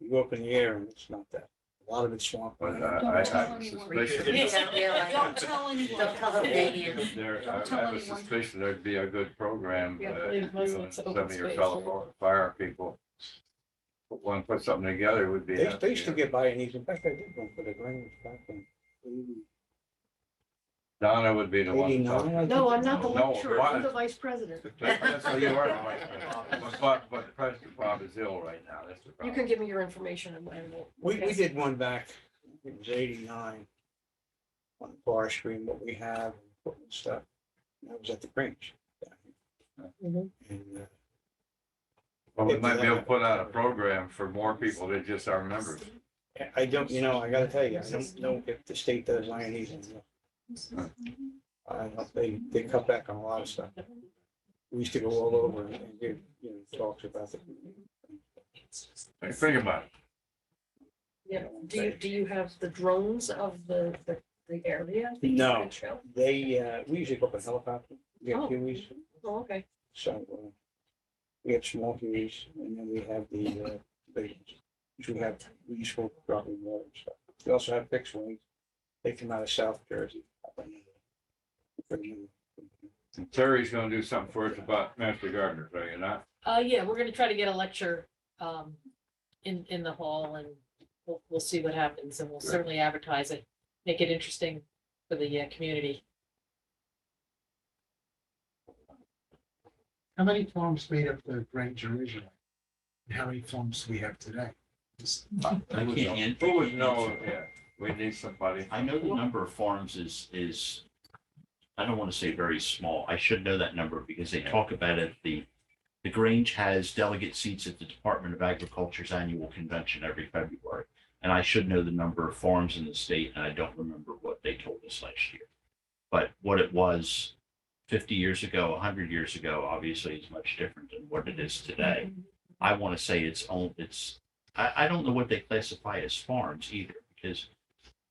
You go up in the air and it's not that. A lot of it's swamp. But I have a suspicion. Don't tell anyone. Don't tell them they I have a suspicion there'd be a good program, Yeah, you and some of your fellow fire people. Put something together would be. They used to get by in these. In fact, I did one for the Grange back in Donna would be the one. to talk. 89. No, I'm not the No, lecturer, why? I'm the vice president. That's what you are. But President Bob is ill right now. That's the You problem. can give me your information and we'll. We did one back, it was 89, on forestry and what we have and stuff. And that was at the Grange. Mhm. And Well, we might be able to put out a program for more people than just our members. I don't, I gotta tell you, I don't know if the state does INEs anymore. I don't, they cut back on a lot of stuff. We used to go all over and give, talks about it. Hey, think about it. Yeah, do you have the drones of the area? that you No. can show? We usually go up in helicopter, we have Oh. Hueys, Oh, okay. so we have small Hueys, and then we have the big ones, which we use for dropping water and stuff. We also have fixed wings, they come out of South Jersey. And Terry's gonna do something for us about master gardeners, are you not? Yeah, we're gonna try to get a lecture, in the hall, and we'll see what happens, and we'll certainly advertise it, make it interesting for the community. How many farms made up the Grange originally? And how many farms do we have today? I can't Who would know? Yeah, we need somebody. I know the number of farms is, I don't want to say very small. I should know that number because they talk about it. The Grange has delegate seats at the Department of Agriculture's annual convention every February. And I should know the number of farms in the state, and I don't remember what they told us last year. But what it was 50 years ago, 100 years ago, obviously is much different than what it is today. I want to say I don't know what they classify as farms either, because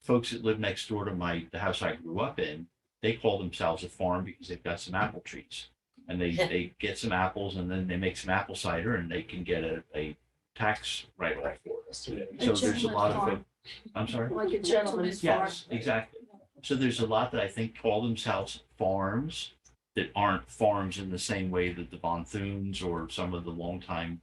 folks that live next door to the house I grew up in, they call themselves a farm because they've got some apple trees. And they get some apples, and then they make some apple cider, and they can get a tax write-off for it. So there's a lot of, I'm sorry? Like a gentleman's farm. Yes, exactly. So there's a lot that I think call themselves farms that aren't farms in the same way that the Von Thunes or some of the longtime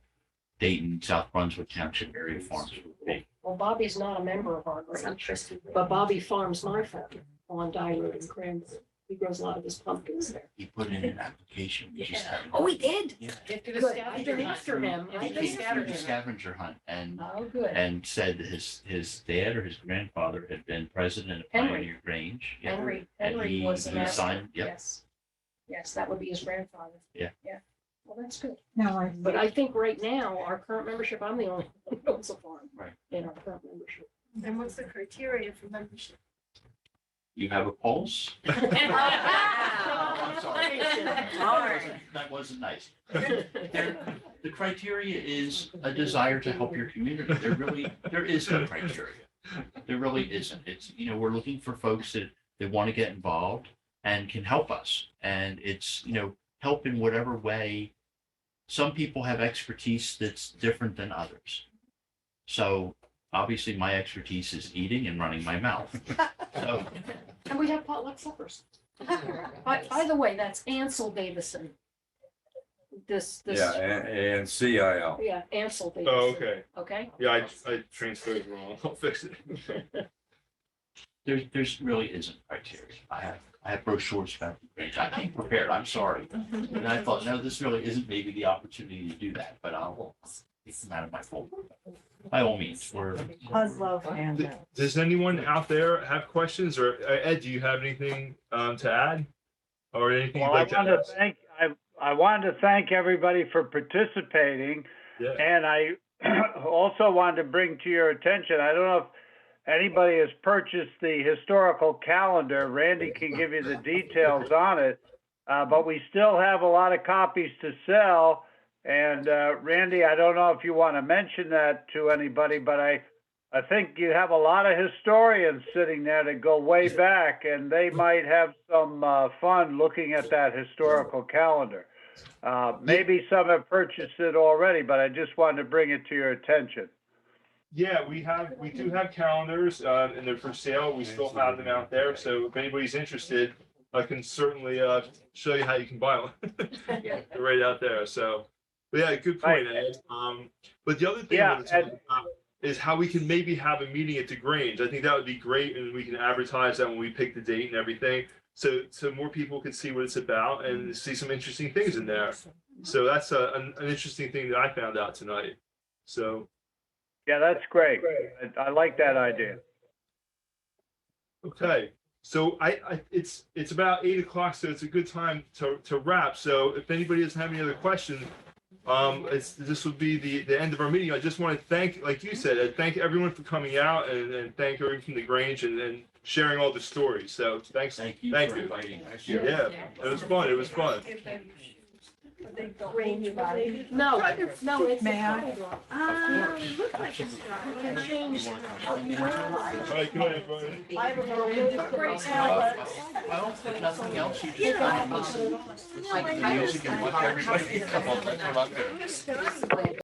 Dayton, South Brunswick Township area farms would be. Well, Bobby's not a member of our Grange, but Bobby farms my farm on Dye Road in Cranbrook. He grows a lot of his pumpkins there. He put in an application. We just haven't- Oh, he did? Yeah. If there's a Good, scavenger I've been hunt. after him. He I've been came after through the him. scavenger hunt Oh, good. and said his dad or his grandfather had been president of Henry. Pioneer Grange. Yeah. Henry And was the he master. signed, yep. Yes. Yes, that would be his grandfather. Yeah. Yeah. Well, that's good. No, But I think right now, our current membership, I'm the only one who owns a farm. Right. In our current membership. And what's the criteria for membership? You have a pulse? Oh, I'm sorry. Sorry. That wasn't nice. The criteria is a desire to help your community. There is no criteria. There really isn't. It's, we're looking for folks that want to get involved and can help us. And it's, help in whatever way. Some people have expertise that's different than others. So obviously my expertise is eating and running my mouth. So And we have potluck suppers. By the way, that's Ansel Davison. This, Yeah, and CIL. yeah, Ansel Davison. Oh, okay. Okay? Yeah, I transferred wrong. I'll fix it. there's really isn't criteria. I have brochures about the Grange. I came prepared. I'm sorry. And I thought, no, this really isn't maybe the opportunity to do that, but I'll take them out of my folder. By all means, I love handouts. Does anyone out there have questions, or Ed, do you have anything to add? Or anything you'd Well, like to ask? I wanted to thank everybody for participating. Yeah. And I also wanted to bring to your attention, I don't know if anybody has purchased the historical calendar. Randy can give you the details on it. But we still have a lot of copies to sell. And Randy, I don't know if you want to mention that to anybody, but I think you have a lot of historians sitting there that go way back, and they might have some fun looking at that historical calendar. Maybe some have purchased it already, but I just wanted to bring it to your attention. Yeah, we do have calendars, and they're for sale. We still have them out there. So if anybody's interested, I can certainly show you how you can buy one. They're right out there. So, but yeah, good point, Ed. But the other thing I want to talk about is how we can maybe have a meeting at the Grange. I think that would be great, and we can advertise that when we pick the date and everything, so more people can see what it's about and see some interesting things in there. So that's an interesting thing that I found out tonight. So. Yeah, that's great. I like that idea. Okay, so it's about 8 o'clock, so it's a good time to wrap. So if anybody doesn't have any other questions, this would be the end of our meeting. I just want to thank, like you said, thank everyone for coming out and thank everyone from the Grange and sharing all the stories. So thanks. thank you Thank for you. inviting us. Yeah, it was fun. It was fun. No, no, it's. May I? Look like it's. All right, good night, everybody. Well, if nothing else, you just kind of listen to the music and watch everybody come up. That's what I'm doing.